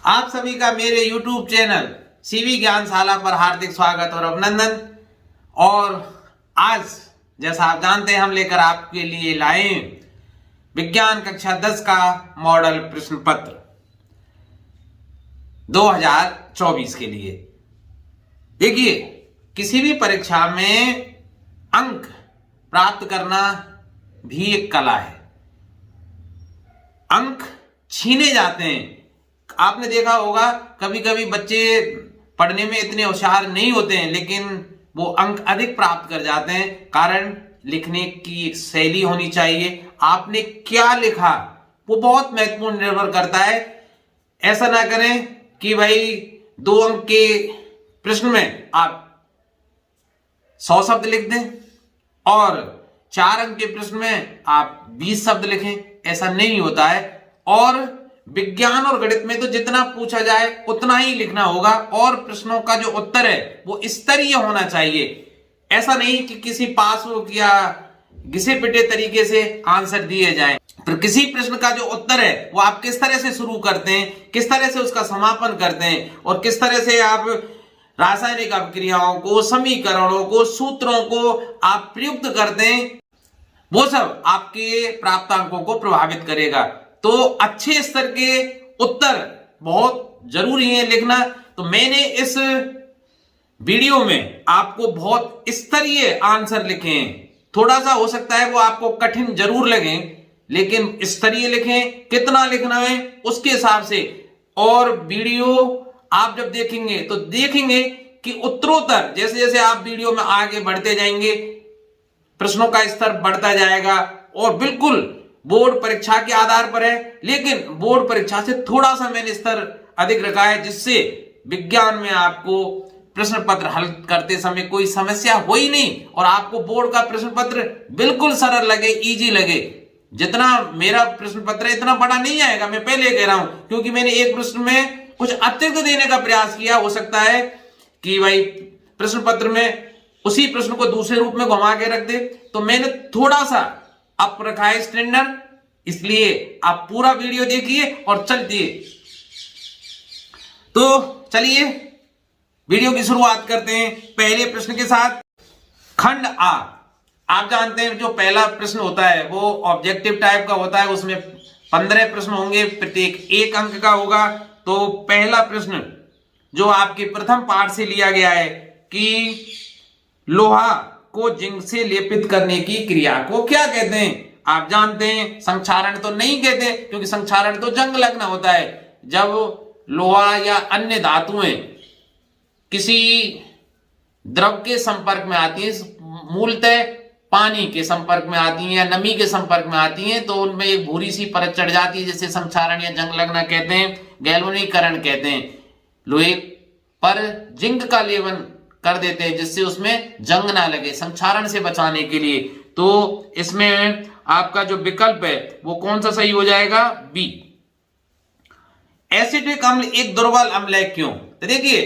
आप सभी का मेरे YouTube चैनल सीवी ज्ञानशाला पर हार्दिक स्वागत और अभिनंदन। और आज जैसा आप जानते हैं हम लेकर आपके लिए लाए विज्ञान कक्षा 10 का मॉडल प्रश्न पत्र 2024 के लिए। देखिए, किसी भी परीक्षा में अंक प्राप्त करना भी एक कला है। अंक छीने जाते हैं। आपने देखा होगा कभी कभी बच्चे पढ़ने में इतने होशियार नहीं होते हैं, लेकिन वो अंक अधिक प्राप्त कर जाते हैं। कारण लिखने की एक शैली होनी चाहिए। आपने क्या लिखा वो बहुत महत्वपूर्ण निर्भर करता है। ऐसा ना करें कि भाई 2 अंक के प्रश्न में आप 100 शब्द लिख दें और 4 अंक के प्रश्न में आप 20 शब्द लिखें। ऐसा नहीं होता है। और विज्ञान और गणित में तो जितना पूछा जाए उतना ही लिखना होगा और प्रश्नों का जो उत्तर है वो स्तरीय होना चाहिए। ऐसा नहीं कि किसी पासबुक या घिसे पिटे तरीके से आंसर दिए जाए। तो किसी प्रश्न का जो उत्तर है वो आप किस तरह से शुरू करते हैं, किस तरह से उसका समापन करते हैं और किस तरह से आप रासायनिक अभिक्रियाओं को, समीकरणों को, सूत्रों को आप प्रयुक्त करते हैं, वो सब आपके प्राप्तांकों को प्रभावित करेगा। तो अच्छे स्तर के उत्तर बहुत जरूरी है लिखना। तो मैंने इस वीडियो में आपको बहुत स्तरीय आंसर लिखे हैं। थोड़ा सा हो सकता है वो आपको कठिन जरूर लगे, लेकिन स्तरीय लिखें। कितना लिखना है उसके हिसाब से। और वीडियो आप जब देखेंगे तो देखेंगे कि उत्तरोत्तर जैसे जैसे आप वीडियो में आगे बढ़ते जाएंगे प्रश्नों का स्तर बढ़ता जाएगा। और बिल्कुल बोर्ड परीक्षा के आधार पर है, लेकिन बोर्ड परीक्षा से थोड़ा सा मैंने स्तर अधिक रखा है, जिससे विज्ञान में आपको प्रश्न पत्र हल करते समय कोई समस्या हो ही नहीं और आपको बोर्ड का प्रश्न पत्र बिल्कुल सरल लगे, इजी लगे। जितना मेरा प्रश्न पत्र है इतना बड़ा नहीं आएगा, मैं पहले कह रहा हूं, क्योंकि मैंने एक प्रश्न में कुछ अतिरिक्त देने का प्रयास किया। हो सकता है कि भाई प्रश्न पत्र में उसी प्रश्न को दूसरे रूप में घुमा के रख दे, तो मैंने थोड़ा सा अप रखा है स्टैंडर्ड। इसलिए आप पूरा वीडियो देखिए और चलतिए। तो चलिए वीडियो की शुरुआत करते हैं पहले प्रश्न के साथ। खंड आ, आप जानते हैं जो पहला प्रश्न होता है वो ऑब्जेक्टिव टाइप का होता है। उसमें 15 प्रश्न होंगे, प्रत्येक 1 अंक का होगा। तो पहला प्रश्न जो आपके प्रथम पाठ से लिया गया है कि लोहा को जिंक से लेपित करने की क्रिया को क्या कहते हैं। आप जानते हैं संक्षारण तो नहीं कहते, क्योंकि संक्षारण तो जंग लगना होता है। जब लोहा या अन्य धातुएं किसी द्रव के संपर्क में आती हैं, मूलतः पानी के संपर्क में आती हैं या नमी के संपर्क में आती हैं, तो उनमें एक भूरी सी परत चढ़ जाती है, जिसे संक्षारण या जंग लगना कहते हैं, गैल्वेनीकरण कहते हैं। लोहे पर जिंक का लेपन कर देते हैं जिससे उसमें जंग ना लगे, संक्षारण से बचाने के लिए। तो इसमें आपका जो विकल्प है वो कौन सा सही हो जाएगा? बी। एसिटिक अम्ल एक दुर्बल अम्ल है, क्यों? तो देखिए,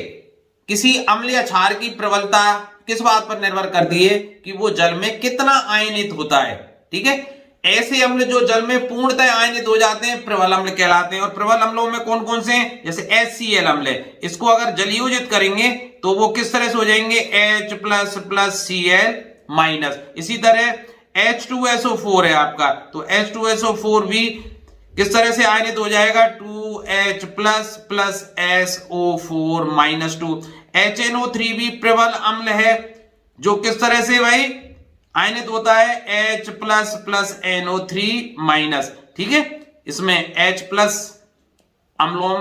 किसी अम्ल या क्षार की प्रबलता किस बात पर निर्भर करती है कि वो जल में कितना आयनित होता है। ठीक है, ऐसे अम्ल जो जल में पूर्णतः आयनित हो जाते हैं प्रबल अम्ल कहलाते हैं। और प्रबल अम्लों में कौन कौन से हैं? जैसे HCl अम्ल है, इसको अगर जलयोजित करेंगे तो वो किस तरह से हो जाएंगे? H++Cl-। इसी तरह H2SO4 है आपका, तो H2SO4 भी किस तरह से आयनित हो जाएगा? 2H++SO4-2। HNO3 भी प्रबल अम्ल है, जो किस तरह से भाई आयनित होता है? H++NO3-। ठीक है, इसमें H+ अम्लों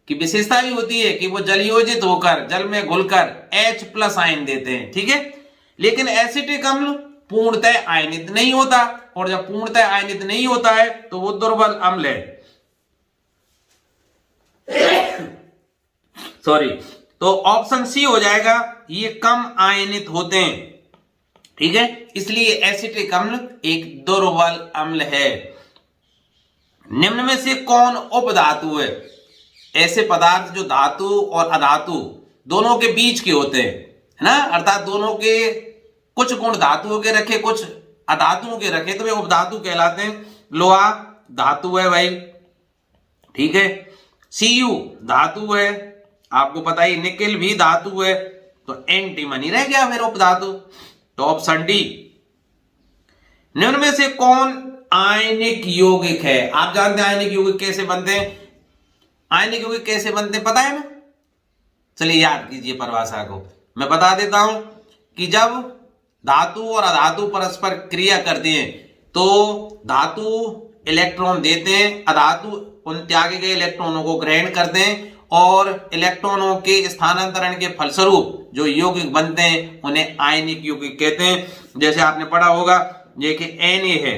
की विशेषता भी होती है कि वो जलयोजित होकर जल में घुलकर H+ आयन देते हैं। ठीक है, लेकिन एसिटिक अम्ल पूर्णतः आयनित नहीं होता, और जब पूर्णतः आयनित नहीं होता है तो वो दुर्बल अम्ल है। सॉरी, तो ऑप्शन सी हो जाएगा, ये कम आयनित होते हैं। ठीक है, इसलिए एसिटिक अम्ल एक दुर्बल अम्ल है। निम्न में से कौन उपधातु है? ऐसे पदार्थ जो धातु और अधातु दोनों के बीच के होते हैं, है ना, अर्थात दोनों के कुछ गुण धातुओं के रखे, कुछ अधातुओं के रखे, तो वे उपधातु कहलाते हैं। लोहा धातु है भाई। ठीक है, Cu धातु है, आपको पता ही निकेल भी धातु है, तो एंटीमनी रह गया फिर उपधातु। तो ऑप्शन डी। निम्न में से कौन आयनिक यौगिक है? आप जानते हैं आयनिक यौगिक कैसे बनते हैं? आयनिक यौगिक कैसे बनते हैं पता है ना? चलिए याद कीजिए परिभाषा को, मैं बता देता हूं कि जब धातु और अधातु परस्पर क्रिया करते हैं तो धातु इलेक्ट्रॉन देते हैं, अधातु उन त्यागे गए इलेक्ट्रॉनों को ग्रहण करते हैं और इलेक्ट्रॉनों के स्थानांतरण के फलस्वरूप जो यौगिक बनते हैं उन्हें आयनिक यौगिक कहते हैं। जैसे आपने पढ़ा होगा, देखिए Na है,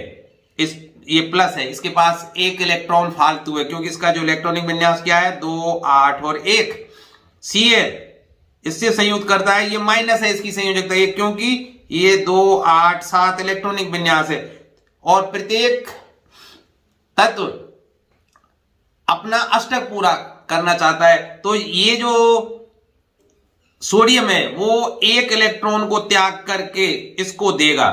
इस ये प्लस है, इसके पास एक इलेक्ट्रॉन फालतू है क्योंकि इसका जो इलेक्ट्रॉनिक विन्यास क्या है 2, 8 और 1। Cl इससे संयुक्त करता है, ये माइनस है इसकी संयोजकता एक, क्योंकि ये 2, 8, 7 इलेक्ट्रॉनिक विन्यास है और प्रत्येक तत्व अपना अष्टक पूरा करना चाहता है। तो ये जो सोडियम है वो एक इलेक्ट्रॉन को त्याग करके इसको देगा,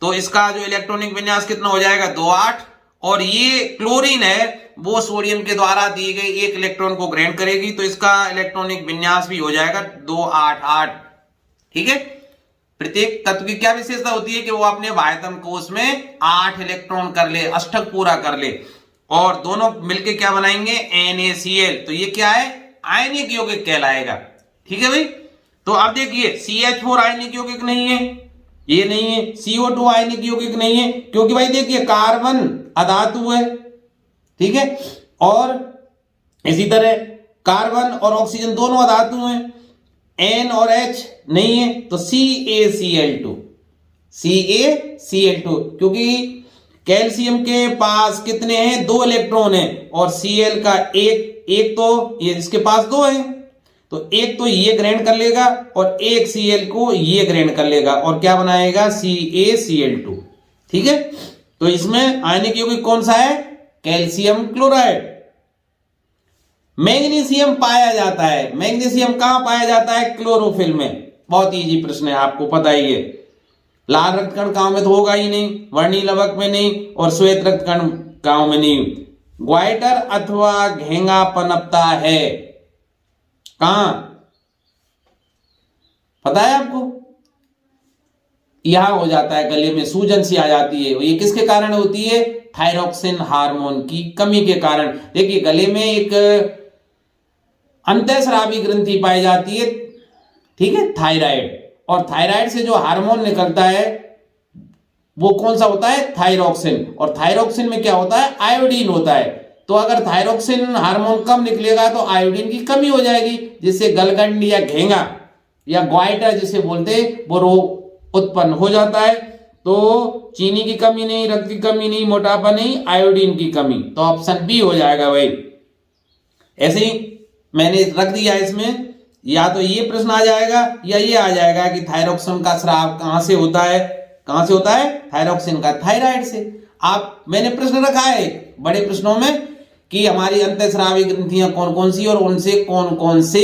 तो इसका जो इलेक्ट्रॉनिक विन्यास कितना हो जाएगा 2, 8। और ये क्लोरीन है वो सोडियम के द्वारा दी गई एक इलेक्ट्रॉन को ग्रहण करेगी, तो इसका इलेक्ट्रॉनिक विन्यास भी हो जाएगा 2, 8, 8। ठीक है। प्रत्येक तत्व की क्या विशेषता होती है कि वो अपने बाह्यतम कोश में 8 इलेक्ट्रॉन कर ले, अष्टक पूरा कर ले, और दोनों मिलके क्या बनाएंगे NaCl। तो ये क्या है? आयनिक यौगिक कहलाएगा। ठीक है भाई। तो अब देखिए CH4 आयनिक यौगिक नहीं है, ये नहीं है। CO2 आयनिक यौगिक नहीं है क्योंकि भाई देखिए कार्बन अधातु है, ठीक है, और इसी तरह कार्बन और ऑक्सीजन दोनों अधातु हैं। N और H नहीं है, तो CaCl2 क्योंकि कैल्शियम के पास कितने हैं 2 इलेक्ट्रॉन हैं और Cl का एक तो ये इसके पास 2 है, तो एक तो ये ग्रहण कर लेगा और एक Cl को ये ग्रहण कर लेगा और क्या बनाएगा CaCl2। ठीक है। तो इसमें आयनिक यौगिक कौन सा है? Calcium chloride. मैग्नीशियम पाया जाता है, मैग्नीशियम कहां पाया जाता है? क्लोरोफिल में। बहुत इजी प्रश्न है, आपको पता ही है। लाल रक्त कण गांव में तो होगा ही नहीं, वर्णीय लवक में नहीं, और श्वेत रक्त कण गांव में नहीं। ग्वाइटर अथवा घेंगा पनपता है कहां पता है आपको? यहां हो जाता है, गले में सूजन सी आ जाती है। ये किसके कारण होती है? थायरॉक्सिन हार्मोन की कमी के कारण। देखिए गले में एक अंतःस्रावी ग्रंथि पाई जाती है, ठीक है, थायराइड, और थायराइड से जो हार्मोन निकलता है वो कौन सा होता है? थायरॉक्सिन। और थायरॉक्सिन में क्या होता है? आयोडीन होता है। तो अगर थायरॉक्सिन हार्मोन कम निकलेगा तो आयोडीन की कमी हो जाएगी, जिससे गलगंड या घेंगा या ग्वाइटर जिसे बोलते वो रोग उत्पन्न हो जाता है। तो चीनी की कमी नहीं, रक्त की कमी नहीं, मोटापा नहीं, आयोडीन की कमी। तो ऑप्शन बी हो जाएगा भाई। ऐसे ही मैंने रख दिया इसमें, या तो ये प्रश्न आ जाएगा या ये आ जाएगा कि थायरॉक्सिन का स्राव कहां से होता है? कहां से होता है? थायरॉक्सिन का थायराइड से। आप मैंने प्रश्न रखा है बड़े प्रश्नों में कि हमारी अंतःस्रावी ग्रंथियां कौन कौन सी और उनसे कौन कौन से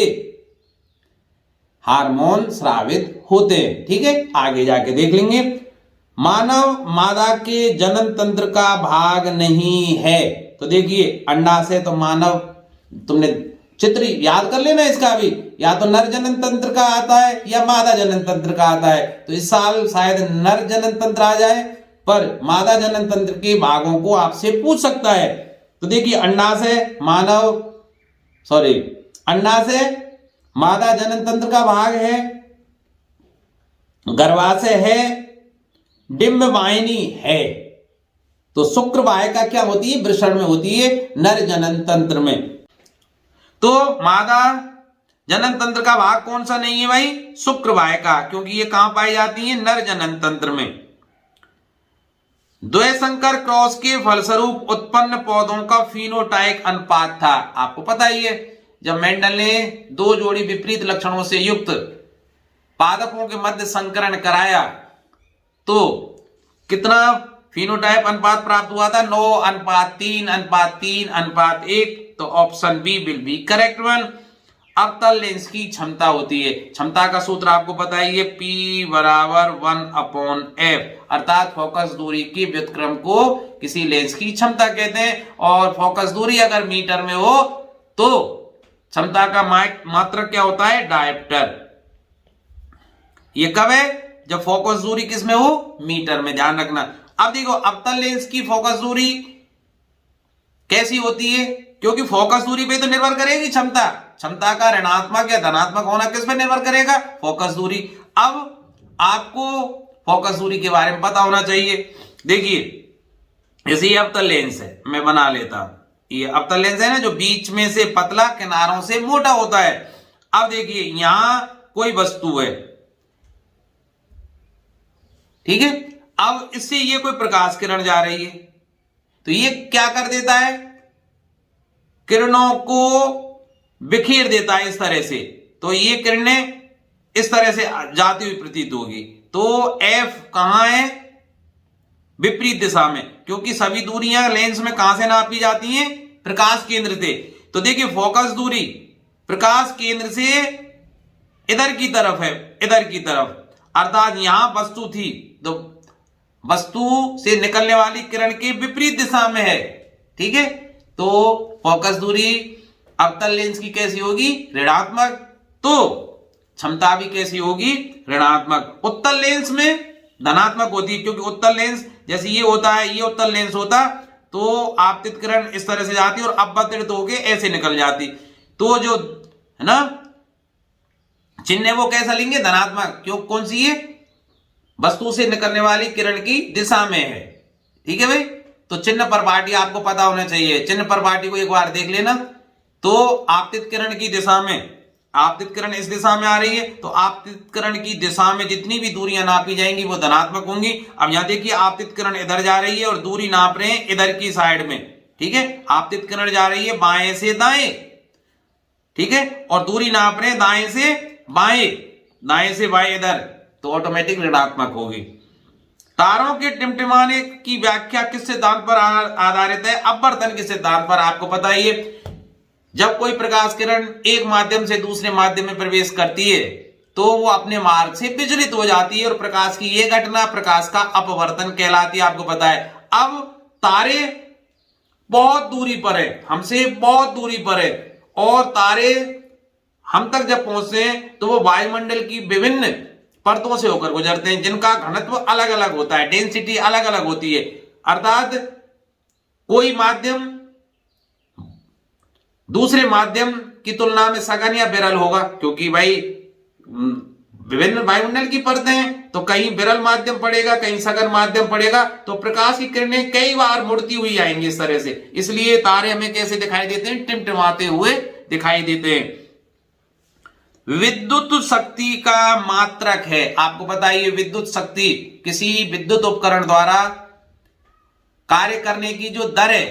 हार्मोन स्रावित होते हैं। ठीक है, आगे जाके देख लेंगे। मानव मादा के जनन तंत्र का भाग नहीं है। तो देखिए अंडाशय तो मानव, तुमने चित्र याद कर लेना इसका भी, या तो नर जनन तंत्र का आता है या मादा जनन तंत्र का आता है। तो इस साल शायद नर जनन तंत्र आ जाए, पर मादा जनन तंत्र के भागों को आपसे पूछ सकता है। तो देखिए अंडाशय अंडाशय मादा जनन तंत्र का भाग है, गर्भाशय है, डिंब वाहिनी है। तो शुक्र वाहिका क्या होती है? वृषण में होती है, नर जनन तंत्र में। तो मादा जनन तंत्र का भाग कौन सा नहीं है भाई? शुक्र वाहिका, क्योंकि ये कहां पाई जाती है? नर जनन तंत्र में। द्वैसंकर क्रॉस के फलस्वरूप उत्पन्न पौधों का फिनोटाइप अनुपात था। आपको पता ही है, जब मेंडल ने 2 जोड़ी विपरीत लक्षणों से युक्त पादपों के मध्य संकरण कराया तो कितना फिनोटाइप अनुपात प्राप्त हुआ था? 9:3:3:1। तो option B will be correct one. अवतल लेंस की क्षमता होती है, क्षमता का सूत्र आपको पता ही है, P = 1/f, अर्थात फोकस दूरी की व्युत्क्रम को किसी लेंस की क्षमता कहते हैं। और फोकस दूरी अगर मीटर में हो तो क्षमता का मात्रक क्या होता है? डायप्टर। ये कब है? जब फोकस दूरी किस में हो? मीटर में। ध्यान रखना। अब देखो अवतल लेंस की फोकस दूरी कैसी होती है, क्योंकि फोकस दूरी पे तो निर्भर करेगी क्षमता। क्षमता का ऋणात्मक या धनात्मक होना किस पे निर्भर करेगा? फोकस दूरी। अब आपको फोकस दूरी के बारे में पता होना चाहिए। देखिए जैसे ये अवतल लेंस है, मैं बना लेता हूं। ये अवतल लेंस है ना, जो बीच में से पतला किनारों से मोटा होता है। अब देखिए यहां कोई वस्तु है, ठीक है। अब इससे ये कोई प्रकाश किरण जा रही है, तो ये क्या कर देता है? किरणों को बिखेर देता है इस तरह से। तो ये किरणें इस तरह से जाती हुई प्रतीत होगी। तो F कहां है? विपरीत दिशा में, क्योंकि सभी दूरियां लेंस में कहां से नापी जाती हैं? प्रकाश केंद्र से। तो देखिए फोकस दूरी प्रकाश केंद्र से इधर की तरफ है, इधर की तरफ, अर्थात यहां वस्तु थी तो वस्तु से निकलने वाली किरण के विपरीत दिशा में है, ठीक है। तो फोकस दूरी अवतल लेंस की कैसी होगी? ऋणात्मक। तो क्षमता भी कैसी होगी? ऋणात्मक। उत्तल लेंस में धनात्मक होती है, क्योंकि उत्तल लेंस जैसे ये होता है, ये उत्तल लेंस होता तो आपतित किरण इस तरह से जाती और अपवर्तित होके ऐसे निकल जाती। तो जो है ना चिन्ह वो कैसा लेंगे? धनात्मक। क्यों? कौन सी है? वस्तु से निकलने वाली किरण की दिशा में है, ठीक है भाई। तो चिन्ह पर पार्टी आपको पता होना चाहिए। चिन्ह पर पार्टी को एक बार देख लेना। तो आपतित किरण की दिशा में, आपतित किरण इस दिशा में आ रही है, तो आपतित किरण की दिशा में जितनी भी दूरियां नापी जाएंगी वो धनात्मक होंगी। अब यहां देखिए आपतित किरण इधर जा रही है और दूरी नाप रहे हैं इधर की साइड में, ठीक है। आपतित किरण जा रही है बाएं से दाएं, ठीक है, और दूरी नाप रहे हैं दाएं से बाएं, दाएं से बाएं इधर, तो ऑटोमेटिक ऋणात्मक होगी। तारों के टिमटिमाने की व्याख्या किस सिद्धांत पर आधारित है? अपवर्तन के सिद्धांत पर। आपको पता ही है, जब कोई प्रकाश किरण एक माध्यम से दूसरे माध्यम में प्रवेश करती है तो वो अपने मार्ग से विचलित हो जाती है और प्रकाश की ये घटना प्रकाश का अपवर्तन कहलाती है। आपको पता है। अब तारे बहुत दूरी पर है, हमसे बहुत दूरी पर है, और तारे हम तक जब पहुंचते हैं तो वो वायुमंडल की विभिन्न परतों से होकर गुजरते हैं, जिनका घनत्व अलग अलग होता है, डेंसिटी अलग अलग होती है। अर्थात कोई माध्यम दूसरे माध्यम की तुलना में सघन या विरल होगा, क्योंकि भाई विभिन्न वायुमंडल की परतें हैं, तो कहीं विरल माध्यम पड़ेगा, कहीं सघन माध्यम पड़ेगा। तो प्रकाश की किरणें कई बार मुड़ती हुई आएंगी इस तरह से। इसलिए तारे हमें कैसे दिखाई देते हैं? टिमटिमाते हुए दिखाई देते हैं। विद्युत शक्ति का मात्रक है। आपको पता है ये विद्युत शक्ति किसी विद्युत उपकरण द्वारा कार्य करने की जो दर है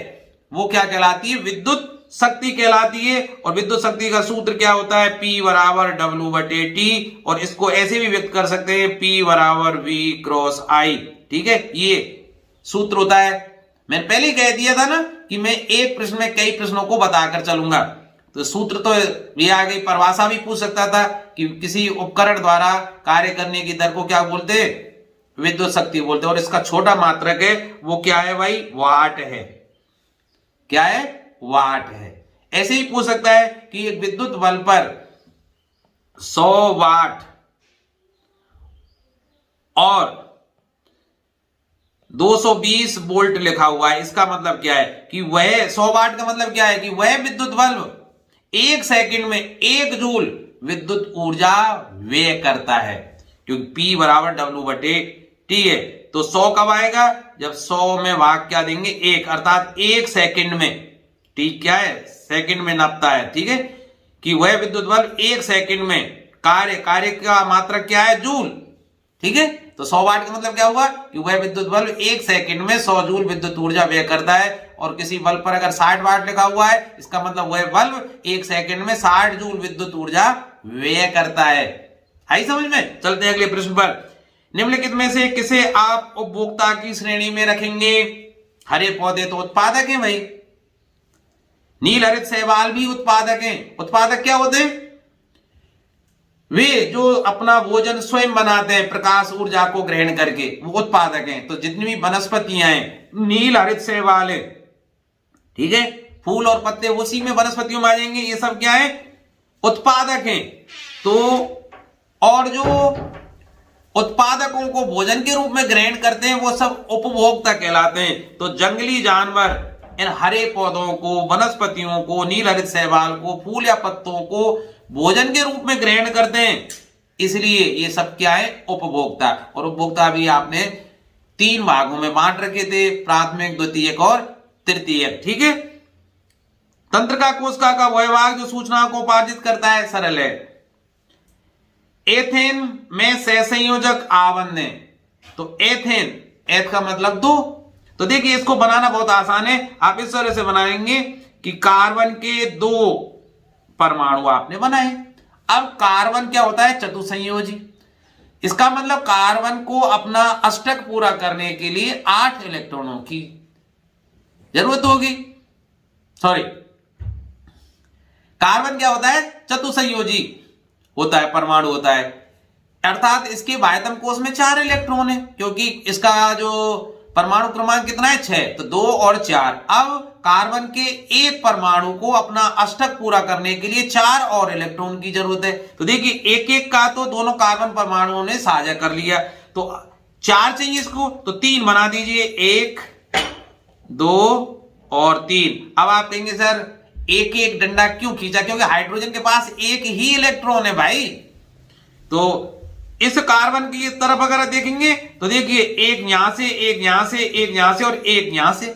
वो क्या कहलाती है? विद्युत शक्ति कहलाती है। और विद्युत शक्ति का सूत्र क्या होता है? P बराबर W/T, और इसको ऐसे भी व्यक्त कर सकते हैं P बराबर V क्रॉस I, ठीक है। ये सूत्र होता है। मैंने पहले ही कह दिया था ना कि मैं एक प्रश्न में कई प्रश्नों को बताकर चलूंगा। तो सूत्र तो ये आ गई। परिभाषा भी पूछ सकता था कि किसी उपकरण द्वारा कार्य करने की दर को क्या बोलते हैं? विद्युत शक्ति बोलते हैं। और इसका छोटा मात्रक है वो क्या है भाई? वाट है। क्या है? वाट है। ऐसे ही पूछ सकता है कि एक विद्युत बल्ब पर 100 वाट और 220 वोल्ट लिखा हुआ है। इसका मतलब क्या है कि वह 100 वाट का मतलब क्या है कि वह विद्युत बल्ब 1 सेकंड में 1 जूल विद्युत ऊर्जा व्यय करता है, क्योंकि P बराबर W/T है। तो 100 कब आएगा? जब 100 में भाग क्या देंगे? 1, अर्थात 1 सेकंड में। ठीक क्या है? सेकंड में नापता है, ठीक है, कि वह विद्युत बल्ब 1 सेकंड में कार्य का मात्रक क्या है? जूल, ठीक है। तो 100 वाट का मतलब क्या हुआ कि वह विद्युत बल्ब 1 सेकंड में 100 जूल विद्युत ऊर्जा व्यय करता है। और किसी बल्ब पर अगर 60 वाट लिखा हुआ है, इसका मतलब वह बल्ब 1 सेकंड में 60 जूल विद्युत ऊर्जा व्यय करता है। आई समझ में? चलते हैं अगले प्रश्न पर। निम्नलिखित में से किसे आप उपभोक्ता की श्रेणी में रखेंगे? हरे पौधे तो उत्पादक हैं भाई, नील हरित शैवाल भी उत्पादक हैं। उत्पादक क्या होते हैं? वे जो अपना भोजन स्वयं बनाते हैं प्रकाश ऊर्जा को ग्रहण करके, वो उत्पादक हैं। तो जितनी भी वनस्पतियां हैं नील हरित शैवाल है, ठीक है। फूल और पत्ते उसी में वनस्पतियों में आ जाएंगे। ये सब क्या है? उत्पादक हैं। तो और जो उत्पादकों को भोजन के रूप में ग्रहण करते हैं वो सब उपभोक्ता कहलाते हैं। तो जंगली जानवर इन हरे पौधों को, वनस्पतियों को, नीलहरित शैवाल को, फूल या पत्तों को भोजन के रूप में ग्रहण करते हैं, इसलिए ये सब क्या है? उपभोक्ता। और उपभोक्ता भी आपने 3 भागों में बांट रखे थे, प्राथमिक, द्वितीयक और तृतीयक। ठीक है। तंत्रिका कोशिका का वह भाग जो सूचना को उपार्जित करता है, सरल है। एथेन में सहसंयोजक आबंध है। तो एथेन, एथ का मतलब 2। तो देखिए इसको बनाना बहुत आसान है। आप इस तरह से बनाएंगे कि कार्बन के 2 परमाणु आपने बनाए। अब कार्बन क्या होता है? चतुसंयोजी। इसका मतलब कार्बन को अपना अष्टक पूरा करने के लिए 8 इलेक्ट्रॉनों की जरूरत होगी। सॉरी, कार्बन क्या होता है? चतुसंयोजी होता है, परमाणु होता है। अर्थात इसके बाह्यतम कोश में 4 इलेक्ट्रॉन है, क्योंकि इसका जो परमाणु क्रमांक कितना है? 6। तो 2 और 4। अब कार्बन के एक परमाणु को अपना अष्टक पूरा करने के लिए 4 और इलेक्ट्रॉन की जरूरत है। तो देखिए एक एक का तो दोनों कार्बन परमाणुओं ने साझा कर लिया। तो 4 चाहिए इसको, तो 3 बना दीजिए। 1, 2 और 3। अब आप कहेंगे सर एक एक डंडा क्यों खींचा? क्योंकि हाइड्रोजन के पास एक ही इलेक्ट्रॉन है भाई। तो इस कार्बन की तरफ अगर देखेंगे तो देखिए एक यहां से, एक यहां से, एक यहां से और एक यहां से,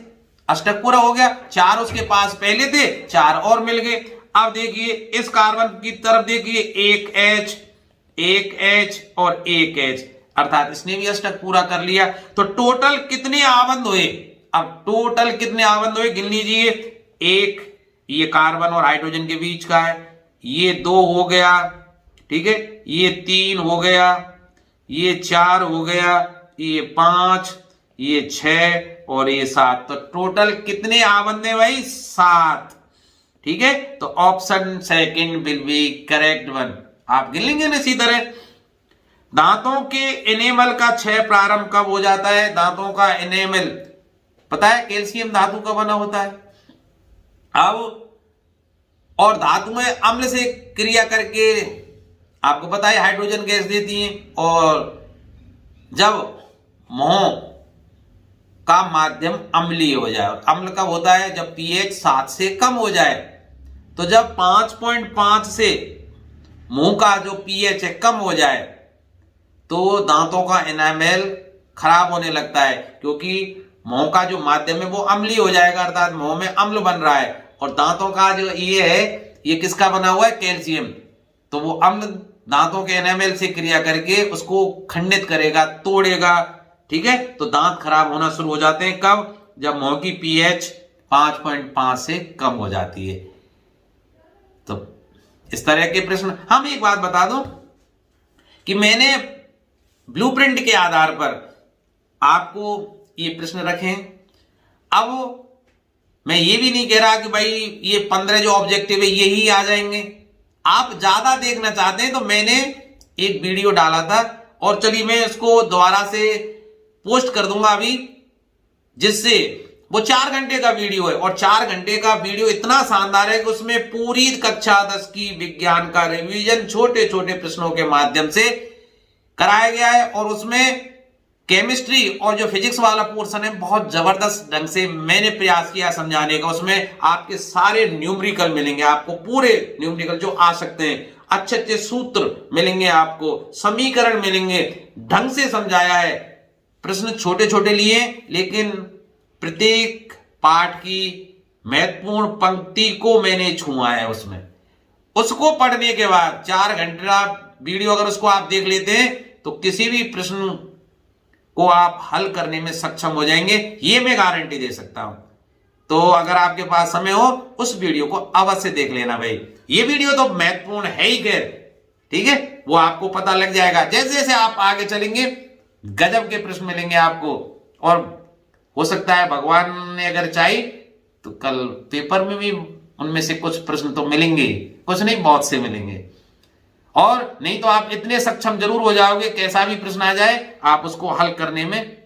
अष्टक पूरा हो गया। 4 उसके पास पहले थे, 4 और मिल गए। अब देखिए इस कार्बन की तरफ देखिए, एक H और एक H, अर्थात इसने भी अष्टक पूरा कर लिया। तो टोटल कितने आबंध हुए? अब टोटल कितने आबंध हुए गिन लीजिए। 1 ये कार्बन और हाइड्रोजन के बीच का है, ये 2 हो गया, ठीक है, ये 3 हो गया, ये 4 हो गया, ये 5, ये 6 और ये 7। तो टोटल कितने आबंध है भाई? 7। ठीक है। तो option second will be correct one. आप गिन लेंगे ना इसी तरह। दांतों के एनेमल का क्षय प्रारंभ कब हो जाता है? दांतों का एनेमल पता है कैल्शियम धातु का बना होता है। अब और धातु में अम्ल से क्रिया करके आपको पता है हाइड्रोजन गैस देती है। और जब मोह का माध्यम अम्लीय हो जाए, अम्ल कब होता है? जब पीएच 7 से कम हो जाए। तो जब 5.5 से मुंह का जो पीएच है कम हो जाए तो दांतों का एनामेल खराब होने लगता है, क्योंकि मुंह का जो माध्यम है वो अम्लीय हो जाएगा, अर्थात मुंह में अम्ल बन रहा है। और दांतों का जो ये है, ये किसका बना हुआ है? कैल्शियम। तो वो अम्ल दांतों के एनामेल से क्रिया करके उसको खंडित करेगा, तोड़ेगा। ठीक है। तो दांत खराब होना शुरू हो जाते हैं कब? जब मुंह की पीएच 5.5 से कम हो जाती है। तो इस तरह के प्रश्न। हम एक बात बता दूं कि मैंने ब्लूप्रिंट के आधार पर आपको ये प्रश्न रखे हैं। अब मैं ये भी नहीं कह रहा कि भाई ये 15 जो ऑब्जेक्टिव है यही आ जाएंगे। आप ज्यादा देखना चाहते हैं तो मैंने एक वीडियो डाला था, और चलिए मैं इसको दोबारा से पोस्ट कर दूंगा अभी, जिससे वो 4 घंटे का वीडियो है। और 4 घंटे का वीडियो इतना शानदार है कि उसमें पूरी कक्षा 10 की विज्ञान का रिवीजन छोटे छोटे प्रश्नों के माध्यम से कराया गया है। और उसमें केमिस्ट्री और जो फिजिक्स वाला पोर्शन है बहुत जबरदस्त ढंग से मैंने प्रयास किया समझाने का। उसमें आपके सारे न्यूमेरिकल मिलेंगे, आपको पूरे न्यूमेरिकल जो आ सकते हैं, अच्छे अच्छे सूत्र मिलेंगे, आपको समीकरण मिलेंगे, ढंग से समझाया है। प्रश्न छोटे छोटे लिए, लेकिन प्रत्येक पाठ की महत्वपूर्ण पंक्ति को मैंने छुआ है उसमें। उसको पढ़ने के बाद 4 घंटा वीडियो अगर उसको आप देख लेते हैं तो किसी भी प्रश्न को आप हल करने में सक्षम हो जाएंगे, ये मैं गारंटी दे सकता हूं। तो अगर आपके पास समय हो उस वीडियो को अवश्य देख लेना भाई। ये वीडियो तो महत्वपूर्ण है ही खैर, ठीक है, वो आपको पता लग जाएगा। जैसे जैसे आप आगे चलेंगे गजब के प्रश्न मिलेंगे आपको। और हो सकता है भगवान ने अगर चाही तो कल पेपर में भी उनमें से कुछ प्रश्न तो मिलेंगे, कुछ नहीं बहुत से मिलेंगे। और नहीं तो आप इतने सक्षम जरूर हो जाओगे, कैसा भी प्रश्न आ जाए आप उसको हल करने में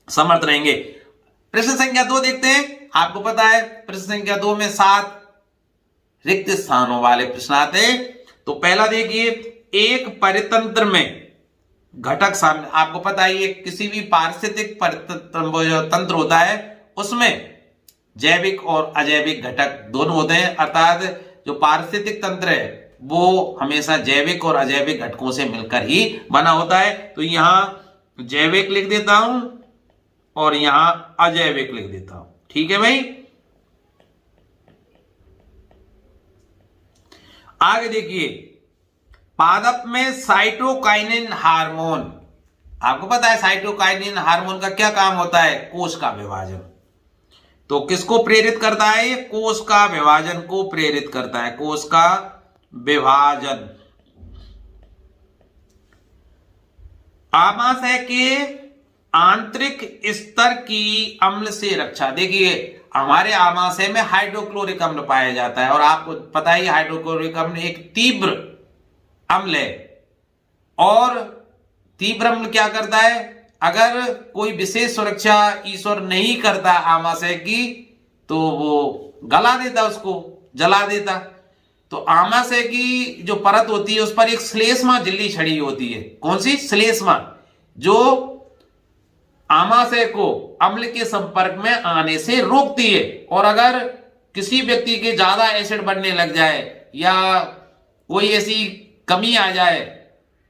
समर्थ रहेंगे। प्रश्न संख्या 2 देखते हैं। आपको पता है प्रश्न संख्या 2 में 7 रिक्त स्थानों वाले प्रश्न आते हैं। तो पहला देखिए, एक परितंत्र में घटक शामिल, आपको पता है ये किसी भी पारिस्थितिक तंत्र होता है उसमें जैविक और अजैविक घटक दोनों होते हैं, अर्थात जो पारिस्थितिक तंत्र है वो हमेशा जैविक और अजैविक घटकों से मिलकर ही बना होता है। तो यहां जैविक लिख देता हूं और यहां अजैविक लिख देता हूं, ठीक है भाई। आगे देखिए, पादप में साइटोकाइनिन हार्मोन, आपको पता है साइटोकाइनिन हार्मोन का क्या काम होता है? कोश का विभाजन। तो किसको प्रेरित करता है? ये कोश का विभाजन को प्रेरित करता है, कोश का विभाजन। आमाशय के आंतरिक स्तर की अम्ल से रक्षा। देखिए हमारे आमाशय में हाइड्रोक्लोरिक अम्ल पाया जाता है और आपको पता है हाइड्रोक्लोरिक अम्ल एक तीव्र अम्ल है। और तीव्र अम्ल क्या करता है? अगर कोई विशेष सुरक्षा ईश्वर नहीं करता आमाशय की तो वो गला देता, उसको जला देता। तो आमाशय की जो परत होती है उस पर एक श्लेष्मा झिल्ली छड़ी होती है। कौन सी? श्लेष्मा, जो आमाशय को अम्ल के संपर्क में आने से रोकती है। और अगर किसी व्यक्ति के ज्यादा एसिड बढ़ने लग जाए या कोई ऐसी कमी आ जाए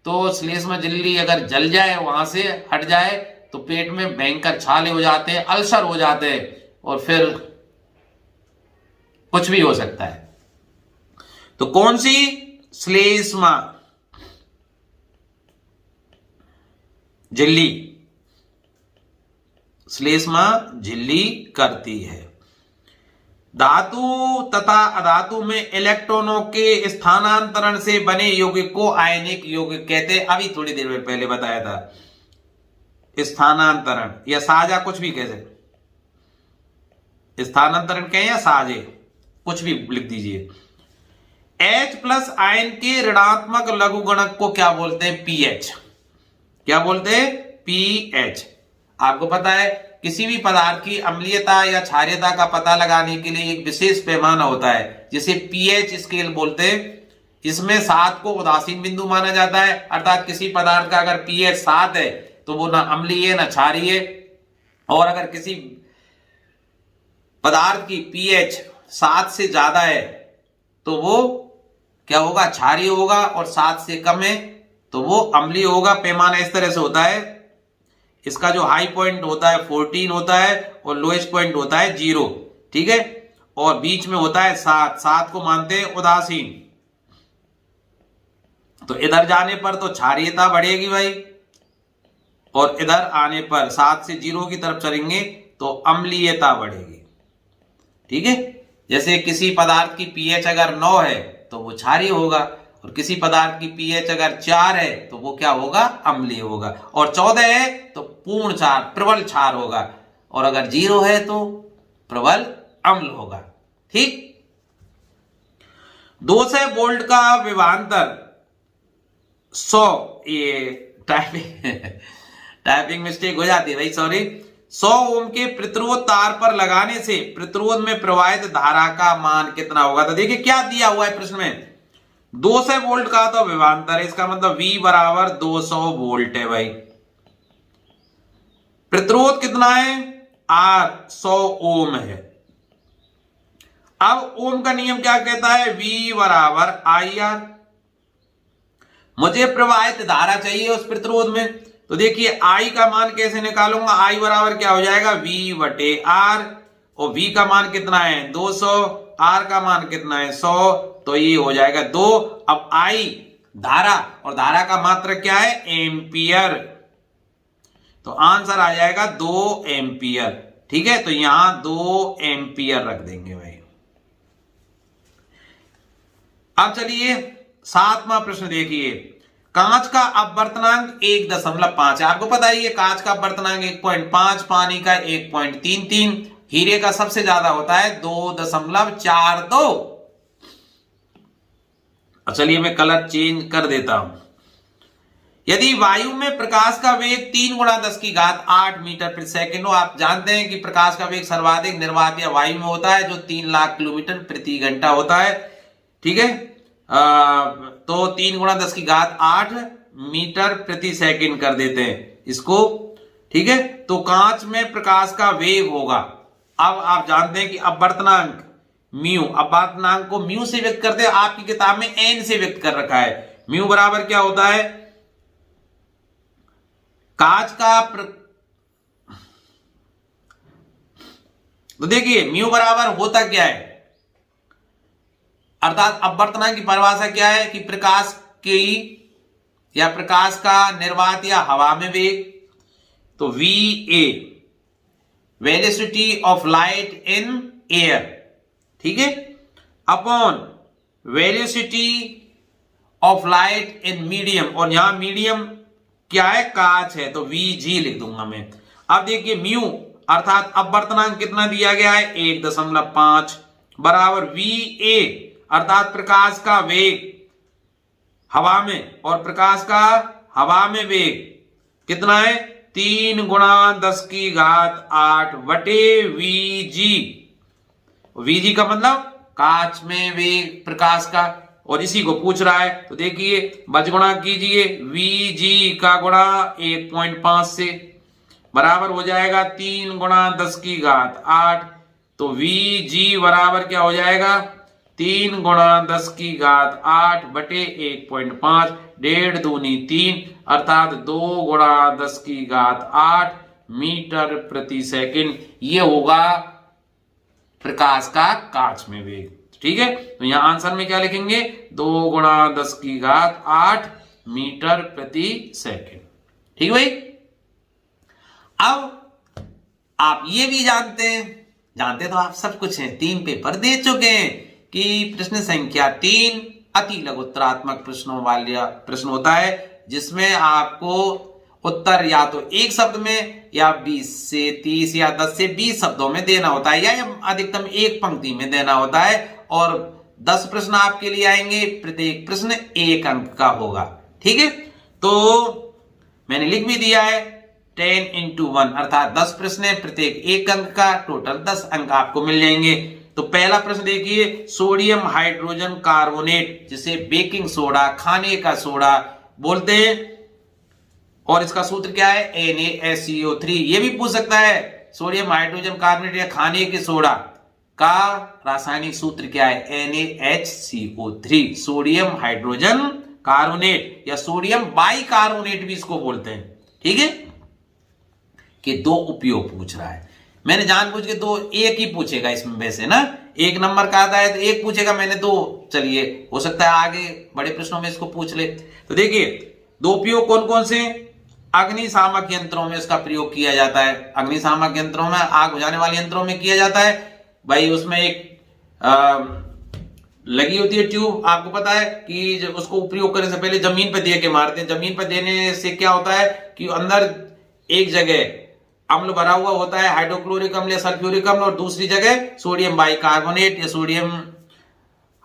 तो श्लेष्मा झिल्ली अगर जल जाए, वहां से हट जाए, तो पेट में भयंकर छाले हो जाते हैं, अल्सर हो जाते हैं और फिर कुछ भी हो सकता है। तो कौन सी? श्लेष्मा झिल्ली, श्लेष्मा झिल्ली करती है। धातु तथा अधातु में इलेक्ट्रॉनों के स्थानांतरण से बने यौगिक को आयनिक यौगिक कहते हैं। अभी थोड़ी देर में पहले बताया था, स्थानांतरण या साझा, कुछ भी कह सकते, स्थानांतरण कहें या साझे, कुछ भी लिख दीजिए। H+ आयन के ऋणात्मक लघुगणक को क्या बोलते हैं? पीएच। क्या बोलते हैं? पीएच। आपको पता है किसी भी पदार्थ की अम्लीयता या क्षारीयता का पता लगाने के लिए एक विशेष पैमाना होता है जिसे पीएच स्केल बोलते हैं। इसमें 7 को उदासीन बिंदु माना जाता है, अर्थात किसी पदार्थ का अगर पीएच 7 है तो वो ना अम्लीय ना क्षारीय। और अगर किसी पदार्थ की पीएच 7 से ज्यादा है तो वो क्या होगा? क्षारीय होगा, और 7 से कम है तो वो अम्लीय होगा। पैमाना इस तरह से होता है, इसका जो हाई पॉइंट होता है 14 होता है और लोएस्ट पॉइंट होता है 0, ठीक है। और बीच में होता है 7 को मानते हैं उदासीन। तो इधर जाने पर तो क्षारीयता बढ़ेगी भाई, और इधर आने पर 7 से 0 की तरफ चलेंगे तो अम्लीयता बढ़ेगी, ठीक है। जैसे किसी पदार्थ की पीएच अगर 9 है तो वो क्षारीय होगा, और किसी पदार्थ की पीएच अगर 4 है तो वो क्या होगा? अम्लीय होगा। और 14 है तो पूर्ण क्षार, प्रबल क्षार होगा, और अगर 0 है तो प्रबल अम्ल होगा, ठीक। 200 वोल्ट का विभवांतर 100, ये टाइपिंग मिस्टेक हो जाती है भाई, सॉरी। 100 ओम के प्रतिरोध तार पर लगाने से प्रतिरोध में प्रवाहित धारा का मान कितना होगा? तो देखिए क्या दिया हुआ है प्रश्न में, 200 वोल्ट का तो विभवांतर है, इसका मतलब V बराबर 200 वोल्ट है भाई। प्रतिरोध कितना है? R 100 ओम है। अब ओम का नियम क्या कहता है? V बराबर IR। मुझे प्रवाहित धारा चाहिए उस प्रतिरोध में, तो देखिए I का मान कैसे निकालूंगा? I बराबर क्या हो जाएगा? V बटे R, और V का मान कितना है? 200, R का मान कितना है? 100, तो ये हो जाएगा 2। अब I धारा, और धारा का मात्रक क्या है? एम्पियर, तो आंसर आ जाएगा 2 एम्पियर, ठीक है। तो यहां 2 एम्पियर रख देंगे भाई। अब चलिए 7वां प्रश्न देखिए, कांच का अपवर्तनांक 1.5 है। आपको पता है ये कांच का अपवर्तनांक 1.5, पानी का 1.33, हीरे का सबसे ज्यादा होता है 2.42। चलिए मैं कलर चेंज कर देता हूं। यदि वायु में प्रकाश का वेग 3 गुणा 10 की घात 8 मीटर प्रति सेकंड हो, आप जानते हैं कि प्रकाश का वेग सर्वाधिक निर्वात या वायु में होता है जो 3 लाख किलोमीटर प्रति घंटा होता है। ठीक है, तो 3 गुणा 10 की घात 8 मीटर प्रति सेकंड कर देते हैं इसको। ठीक है, तो कांच में प्रकाश का वेग होगा, अब आप जानते हैं कि अपवर्तनांक म्यू, अपवर्तनांक को म्यू से व्यक्त करते हैं, आपकी किताब में एन से व्यक्त कर रखा है। म्यू बराबर क्या होता है, कांच का तो देखिए म्यू बराबर होता क्या है, अर्थात अपवर्तनांक की परिभाषा क्या है कि प्रकाश की या प्रकाश का निर्वात या हवा में वेग, तो V A velocity of light in air, ठीक है, upon velocity of light in medium, और यहां मीडियम क्या है, कांच है, तो वी जी लिख दूंगा मैं। अब देखिए म्यू अर्थात अपवर्तनांक कितना दिया गया है 1.5 बराबर वी ए अर्थात प्रकाश का वेग हवा में, और प्रकाश का हवा में वेग कितना है 3 गुणा 10 की घात 8 बटे वी जी। वी जी का मतलब कांच में वेग प्रकाश का, और इसी को पूछ रहा है, तो देखिए बजगुणा कीजिए, वी जी का गुणा 1.5 से बराबर हो जाएगा 3 गुणा 10 की घात 8, तो वी जी बराबर क्या हो जाएगा 3 गुणा 10 की घात 8 बटे 1.5, 1.5 दूनी 3 अर्थात 2 गुणा 10 की घात 8 मीटर प्रति सेकंड, ये होगा प्रकाश का कांच में वेग। ठीक है, तो यहां आंसर में क्या लिखेंगे 2 गुणा 10 की घात 8 मीटर प्रति सेकंड। ठीक भाई, अब आप ये भी जानते तो आप सब कुछ हैं, 3 पेपर दे चुके हैं कि प्रश्न संख्या 3 अति लघुत्तरात्मक प्रश्नों वाला प्रश्न होता है जिसमें आपको उत्तर या तो एक शब्द में या 20 से 30 या 10 से 20 शब्दों में देना होता है, या अधिकतम एक पंक्ति में देना होता है, और 10 प्रश्न आपके लिए आएंगे, प्रत्येक प्रश्न 1 अंक का होगा। ठीक है, तो मैंने लिख भी दिया है 10 into 1 अर्थात 10 प्रश्न है, प्रत्येक 1 अंक का, टोटल 10 अंक आपको मिल जाएंगे। तो पहला प्रश्न देखिए, सोडियम हाइड्रोजन कार्बोनेट जिसे बेकिंग सोडा खाने का सोडा बोलते हैं, और इसका सूत्र क्या है NaSCO3। ये भी पूछ सकता है सोडियम हाइड्रोजन कार्बोनेट या खाने के सोडा का रासायनिक सूत्र क्या है NaHCO3, सोडियम हाइड्रोजन कार्बोनेट या सोडियम बाइकार्बोनेट भी इसको बोलते हैं। ठीक है, कि 2 उपयोग पूछ रहा है, मैंने जानबूझ के 2 एक ही पूछेगा इसमें, वैसे ना 1 नंबर का आता है तो 1 पूछेगा, मैंने 2, चलिए हो सकता है आगे बड़े प्रश्नों में इसको पूछ ले। तो देखिए 2 उपयोग कौन कौन से, अग्निशामक यंत्रों में इसका प्रयोग किया जाता है, अग्निशामक यंत्रों में, आग बुझाने वाले यंत्रों में किया जाता है भाई, उसमें एक लगी होती है ट्यूब, आपको पता है कि जब उसको प्रयोग करने से पहले जमीन पर दे के मारते हैं, जमीन पर देने से क्या होता है कि अंदर एक जगह अम्ल भरा हुआ होता है हाइड्रोक्लोरिक अम्ल या सल्फ्यूरिक अम्ल, और दूसरी जगह सोडियम बाइकार्बोनेट या सोडियम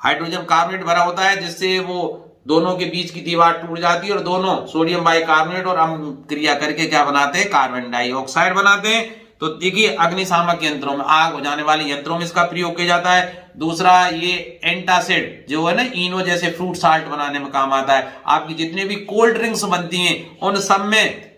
हाइड्रोजन कार्बोनेट भरा होता है, जिससे वो दोनों के बीच की दीवार टूट जाती है और दोनों सोडियम बाइकार्बोनेट और अम्ल क्रिया करके क्या बनाते हैं कार्बन डाइऑक्साइड बनाते हैं। तो देखिए अग्निशामक यंत्रों में, आग बुझाने वाले यंत्रों में इसका प्रयोग किया जाता है। दूसरा ये एंटासिड जो है ना, इनो जैसे फ्रूट साल्ट बनाने में काम आता है। आपकी जितने भी कोल्ड ड्रिंक्स बनती हैं उन सब में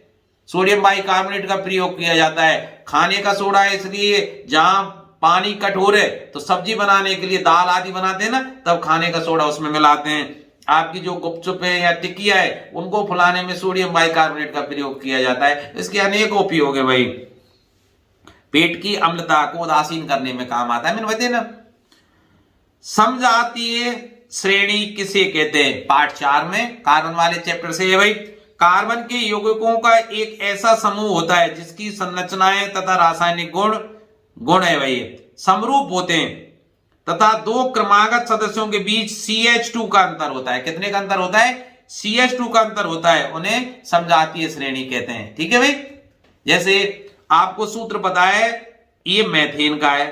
सोडियम बाइकार्बोनेट का प्रयोग किया जाता है। खाने का सोडा है इसलिए जहां पानी कठोर है तो सब्जी बनाने के लिए, दाल आदि बनाते हैं ना, तब खाने का सोडा उसमें मिलाते हैं। आपकी जो गुपचुप है या टिकिया है उनको फुलाने में सोडियम बाइकार्बोनेट का प्रयोग किया जाता है। इसके अनेक उपयोग है भाई, पेट की अम्लता को उदासीन करने में काम आता है, मैंने बताया ना। समजातीय श्रेणी किसे कहते हैं, पार्ट 4 में कार्बन वाले चैप्टर से है भाई। कार्बन के यौगिकों का एक ऐसा समूह होता है जिसकी संरचनाएं तथा रासायनिक गुण है भाई समरूप होते हैं, तथा 2 क्रमागत सदस्यों के बीच CH2 का अंतर होता है। कितने का अंतर होता है, CH2 का अंतर होता है, उन्हें समजातीय श्रेणी कहते हैं। ठीक है भाई, जैसे आपको सूत्र पता है, ये मेथेन का है,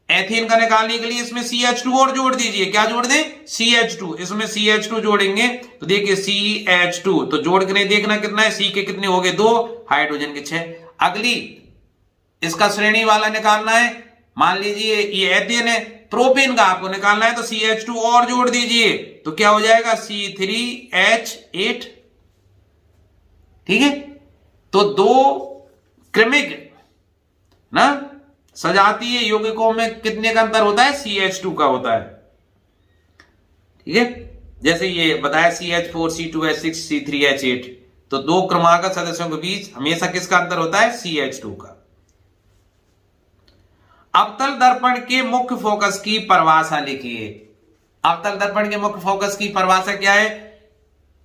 एथेन का निकालने के लिए इसमें CH2 और जोड़ दीजिए। क्या जोड़ दें? CH2। इसमें CH2 जोड़ेंगे तो देखिए CH2, तो जोड़ के नहीं देखना कितना है, C के कितने हो गए 2, हाइड्रोजन के 6। अगली इसका श्रेणी वाला निकालना है, मान लीजिए ये एथेन है, प्रोपेन का आपको निकालना है तो CH2 और जोड़ दीजिए तो क्या हो जाएगा C3H8। ठीक है, तो दो क्रमिक ना सजातीय यौगिकों में कितने का अंतर होता है? CH2 का होता है। ठीक है, जैसे ये बताया CH4 C2H6 C3H8, तो दो क्रमागत सदस्यों के बीच हमेशा किसका अंतर होता है? CH2 का। अवतल दर्पण के मुख्य फोकस की परिभाषा लिखिए। अवतल दर्पण के मुख्य फोकस की परिभाषा क्या है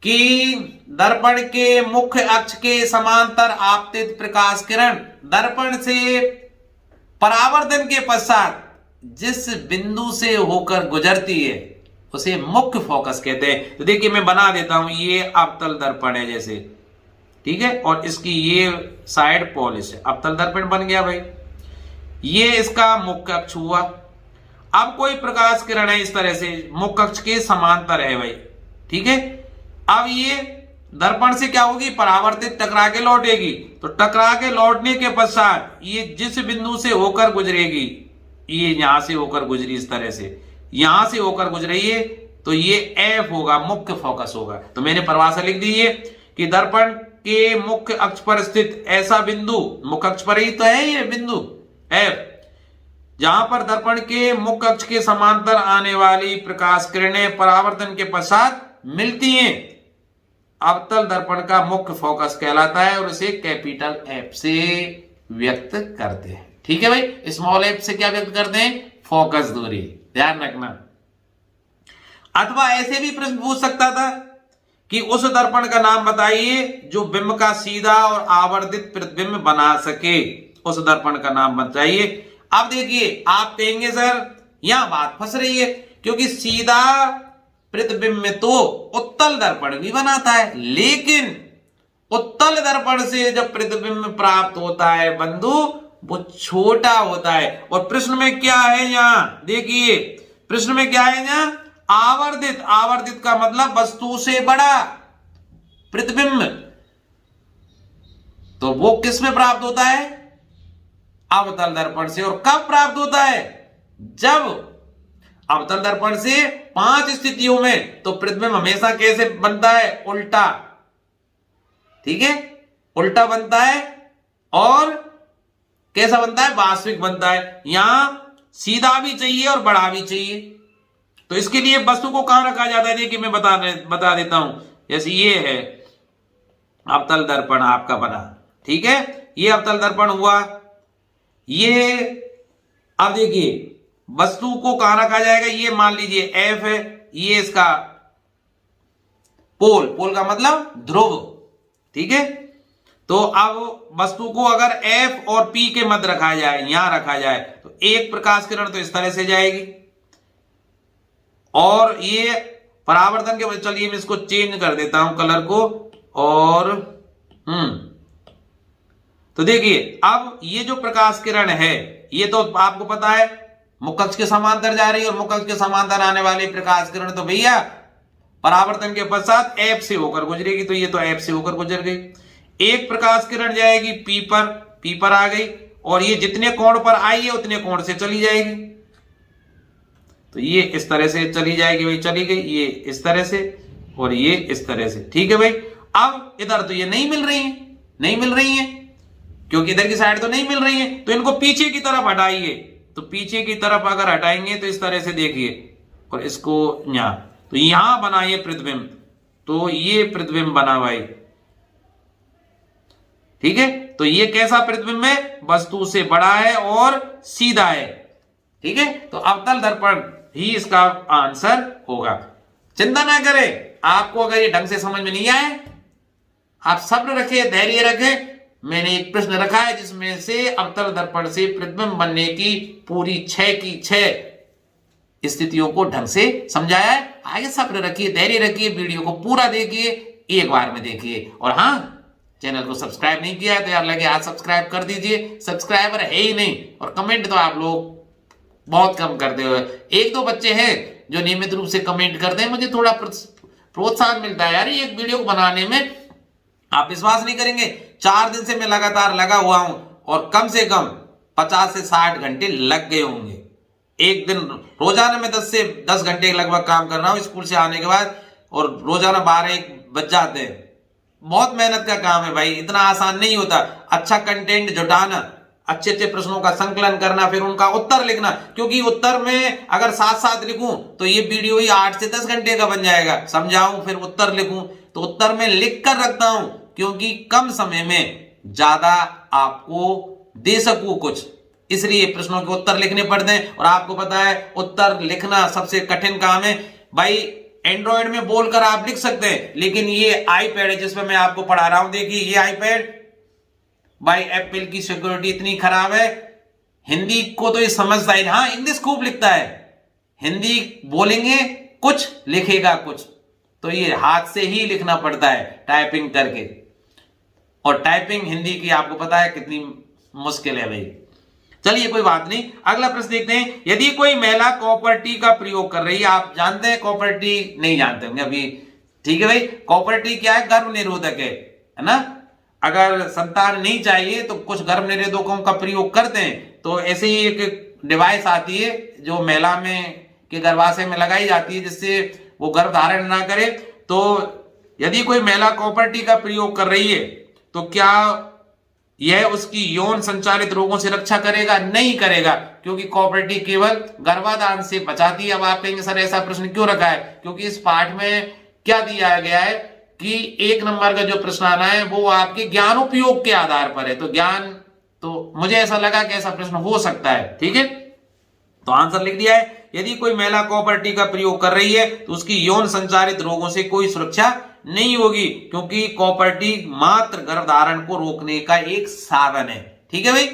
कि दर्पण के मुख्य अक्ष के समांतर आपतित प्रकाश किरण दर्पण से परावर्तन के पश्चात जिस बिंदु से होकर गुजरती है उसे मुख्य फोकस कहते हैं। तो देखिए मैं बना देता हूं, ये अवतल दर्पण है जैसे, ठीक है, और इसकी ये साइड पॉलिश है, अवतल दर्पण बन गया भाई। ये इसका मुख्य अक्ष हुआ। अब कोई प्रकाश किरण है इस तरह से मुख्य अक्ष के समांतर है भाई, ठीक है। अब ये दर्पण से क्या होगी? परावर्तित, टकरा के लौटेगी। तो टकरा के लौटने के पश्चात ये जिस बिंदु से होकर गुजरेगी, ये यहां से होकर गुजरी इस तरह से, यहां से होकर गुजरी है तो ये F होगा, मुख्य फोकस होगा। तो मैंने परिभाषा लिख दी है कि दर्पण के मुख्य अक्ष पर स्थित ऐसा बिंदु, मुख्य अक्ष पर ही तो है ये बिंदु F, जहां पर दर्पण के मुख्य अक्ष के समांतर आने वाली प्रकाश किरणें परावर्तन के पश्चात मिलती हैं, अवतल दर्पण का मुख्य फोकस कहलाता है और इसे कैपिटल F से व्यक्त करते हैं। ठीक है भाई, स्मॉल f से क्या व्यक्त करते हैं? फोकस दूरी, ध्यान रखना। अथवा ऐसे भी प्रश्न पूछ सकता था कि उस दर्पण का नाम बताइए जो बिंब का सीधा और आवर्धित प्रतिबिंब बना सके, उस दर्पण का नाम बताइए। अब देखिए आप कहेंगे सर यहां बात फंस रही है, क्योंकि सीधा प्रतिबिंब में तो उत्तल दर्पण भी बनाता है, लेकिन उत्तल दर्पण से जब प्रतिबिंब प्राप्त होता है बंधु वो छोटा होता है। और प्रश्न में क्या है यहां देखिए, प्रश्न में क्या है यहां? आवर्धित। आवर्धित का मतलब वस्तु से बड़ा प्रतिबिंब, तो वो किस में प्राप्त होता है? अवतल दर्पण से। और कब प्राप्त होता है? जब अवतल दर्पण से 5 स्थितियों में, तो प्रतिबिंब हमेशा कैसे बनता है? उल्टा, ठीक है, उल्टा बनता है। और कैसा बनता है? वास्तविक बनता है। यहां सीधा भी चाहिए और बड़ा भी चाहिए, तो इसके लिए वस्तु को कहां रखा जाता है? देखिए मैं बता देता हूं। जैसे ये है अवतल दर्पण आपका बना, ठीक है, ये अवतल दर्पण हुआ। ये अब देखिए वस्तु को कहां रखा जाएगा? ये मान लीजिए F है, ये इसका पोल, पोल का मतलब ध्रुव, ठीक है। तो अब वस्तु को अगर F और P के मध्य रखा जाए, यहां रखा जाए, तो एक प्रकाश किरण तो इस तरह से जाएगी, और ये परावर्तन के वजह, चलिए मैं इसको चेंज कर देता हूं कलर को, और तो देखिए अब ये जो प्रकाश किरण है ये तो आपको पता है मुख्य अक्ष के समांतर जा रही है, और मुख्य अक्ष के समांतर आने वाली प्रकाश किरण तो भैया परावर्तन के पश्चात F से होकर गुजरेगी, तो ये तो F से होकर गुजर गई। एक प्रकाश किरण जाएगी P पर आ गई, और ये जितने कोण पर आई है उतने कोण से चली जाएगी, तो ये इस तरह से चली जाएगी भाई, चली गई, ये इस तरह से और ये इस तरह से, ठीक है भाई। अब इधर तो ये नहीं मिल रही है, नहीं मिल रही है, क्योंकि इधर की साइड तो नहीं मिल रही है, तो इनको पीछे की तरफ हटाइए। तो पीछे की तरफ अगर हटाएंगे तो इस तरह से देखिए, और इसको यहां, तो यहां बना ये प्रतिबिंब, तो ये प्रतिबिंब बना भाई, ठीक है। तो ये कैसा प्रतिबिंब है? वस्तु से बड़ा है और सीधा है, ठीक है। तो अवतल दर्पण ही इसका आंसर होगा। चिंता ना करें, आपको अगर ये ढंग से समझ में नहीं आए, आप सब्र रखें, धैर्य रखें। मैंने एक प्रश्न रखा है जिसमें से अवतल दर्पण से प्रतिबिंब बनने की पूरी 6 की 6 स्थितियों को ढंग से समझाया है। आगे सब्र रखिए, धैर्य रखिए, वीडियो को पूरा देखिए, एक बार में देखिए। और हाँ, चैनल को सब्सक्राइब नहीं किया है तो यार लगे हाथ सब्सक्राइब कर दीजिए, सब्सक्राइबर है ही नहीं। और कमेंट तो आप लोग बहुत कम करते हो। एक दो बच्चे हैं जो नियमित रूप से कमेंट करते हैं, मुझे थोड़ा प्रोत्साहन मिलता है यार ये एक वीडियो को बनाने में। आप विश्वास नहीं करेंगे, 4 दिन से मैं लगातार लगा हुआ हूं और कम से कम 50 से 60 घंटे लग गए होंगे एक दिन। रोजाना मैं 10 से 10 घंटे लगभग काम कर रहा हूं स्कूल से आने के बाद, और रोजाना 12-1 बज जाते हैं। बहुत मेहनत का काम है भाई, इतना आसान नहीं होता। अच्छा कंटेंट जुटाना, अच्छे अच्छे प्रश्नों का संकलन करना, फिर उनका उत्तर लिखना, क्योंकि उत्तर में अगर साथ साथ लिखूं तो ये वीडियो ही 8 से 10 घंटे का बन जाएगा। समझाऊं फिर उत्तर लिखूं, तो उत्तर में लिख कर रखता हूं क्योंकि कम समय में ज्यादा आपको दे सकूं कुछ, इसलिए प्रश्नों के उत्तर लिखने पड़ते हैं। और आपको पता है उत्तर लिखना सबसे कठिन काम है भाई। एंड्रॉइड में बोलकर आप लिख सकते हैं, लेकिन ये आईपैड है जिसमें मैं आपको पढ़ा रहा हूं, देखिए ये आईपैड भाई, एप्पल की सिक्योरिटी इतनी खराब है, हिंदी को तो ये समझता ही नहीं। हाँ इंग्लिश खूब लिखता है, हिंदी बोलेंगे कुछ लिखेगा कुछ, तो ये हाथ से ही लिखना पड़ता है टाइपिंग करके। और टाइपिंग हिंदी की आपको पता है कितनी मुश्किल है भाई। चलिए कोई बात नहीं, अगला प्रश्न देखते हैं। यदि कोई महिला कॉपर टी का प्रयोग कर रही है, आप जानते हैं कॉपर टी, नहीं जानते होंगे अभी, ठीक है भाई। कॉपर टी क्या है? गर्भ निरोधक है ना। अगर संतान नहीं चाहिए तो कुछ गर्भ निरोधकों का प्रयोग करते हैं, तो ऐसे ही एक डिवाइस आती है जो महिला में के गर्भाशय में लगाई जाती है जिससे वो गर्भ धारण ना करे। तो यदि कोई महिला कॉपर टी का प्रयोग कर रही है तो क्या यह उसकी यौन संचालित रोगों से रक्षा करेगा? नहीं करेगा, क्योंकि कॉपर टी केवल गर्भाधान से बचाती है। अब आप कहेंगे सर ऐसा प्रश्न क्यों रखा है? क्योंकि इस पाठ में क्या दिया गया है कि 1 नंबर का जो प्रश्न आना है वो आपके ज्ञान उपयोग के आधार पर है। तो ज्ञान, तो मुझे ऐसा लगा कि ऐसा प्रश्न हो सकता है, ठीक है। तो आंसर लिख दिया है, यदि कोई महिला कॉपर टी का प्रयोग कर रही है तो उसकी यौन संचारित रोगों से कोई सुरक्षा नहीं होगी, क्योंकि कॉपर टी मात्र गर्भधारण को रोकने का एक साधन है, ठीक है भाई।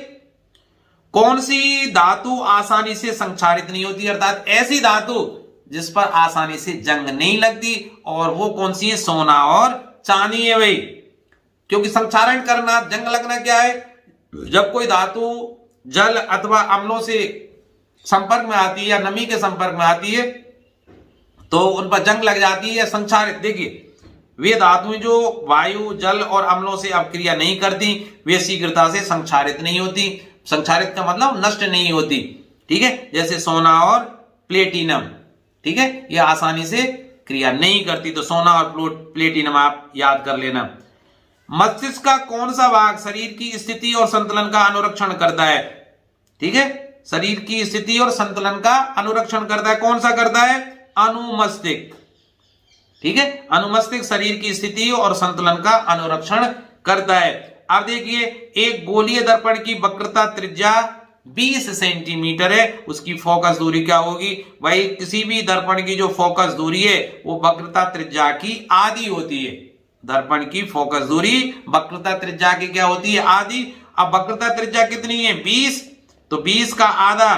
कौन सी धातु आसानी से संक्षारित नहीं होती, अर्थात ऐसी धातु जिस पर आसानी से जंग नहीं लगती, और वो कौन सी है? सोना और चांदी है भाई। क्योंकि संक्षारण करना, जंग लगना क्या है? जब कोई धातु जल अथवा अम्लों से संपर्क में आती है या नमी के संपर्क में आती है तो उन पर जंग लग जाती है, संक्षारित। देखिए वे धातुएं जो वायु, जल और अम्लों से अपक्रिया नहीं करती, वे शीघ्रता से संक्षारित नहीं होती। संक्षारित का मतलब नष्ट नहीं होती, ठीक है। जैसे सोना और प्लेटिनम, ठीक है, ये आसानी से क्रिया नहीं करती। तो सोना और प्लेटिनम आप याद कर लेना। मस्तिष्क का कौन सा भाग शरीर की स्थिति और संतुलन का अनुरक्षण करता है? ठीक है, शरीर की स्थिति और संतुलन का अनुरक्षण करता है। कौन सा करता है? अनुमस्तिष्क, ठीक है। अनुमस्तिष्क शरीर की स्थिति और संतुलन का अनुरक्षण करता है। अब देखिए, एक गोलीय दर्पण की वक्रता त्रिज्या 20 सेंटीमीटर है, उसकी फोकस दूरी क्या होगी? भाई किसी भी दर्पण की जो फोकस दूरी है वो वक्रता त्रिज्या की आधी होती है। दर्पण की फोकस दूरी वक्रता त्रिज्या की क्या होती है? आधी। अब वक्रता त्रिज्या कितनी है? 20, तो 20 का आधा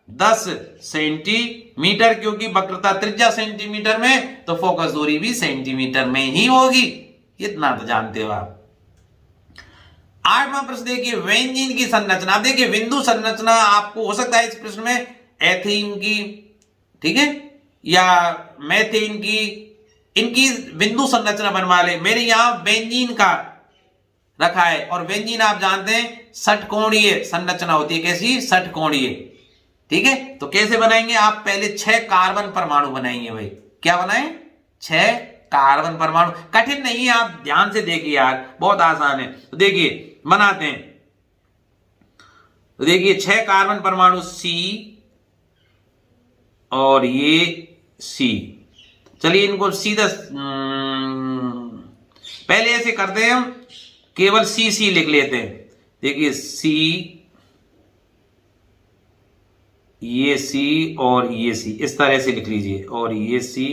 10 सेंटीमीटर, क्योंकि वक्रता त्रिज्या सेंटीमीटर में तो फोकस दूरी भी सेंटीमीटर में ही होगी। इतना तो जानते हो आप। 8वां प्रश्न देखिए, बेंजीन की संरचना। देखिए बिंदु संरचना आपको हो सकता है इस प्रश्न में एथीन की, ठीक है, या मेथेन की, इनकी बिंदु संरचना बनवा ले। मेरे यहां बेंजीन का रखा है, और बेंजीन आप जानते हैं षटकोणीय संरचना होती है। कैसी? षटकोणीय, ठीक है। तो कैसे बनाएंगे आप? पहले 6 कार्बन परमाणु बनाएंगे भाई। क्या बनाए? 6 कार्बन परमाणु। कठिन नहीं है, आप ध्यान से देखिए यार, बहुत आसान है। तो देखिए बनाते हैं। तो देखिए 6 कार्बन परमाणु C और ये C। चलिए इनको सीधा पहले ऐसे करते हैं, हम केवल C लिख लेते हैं। देखिए C, ये C और ये C, इस तरह से लिख लीजिए। और ये C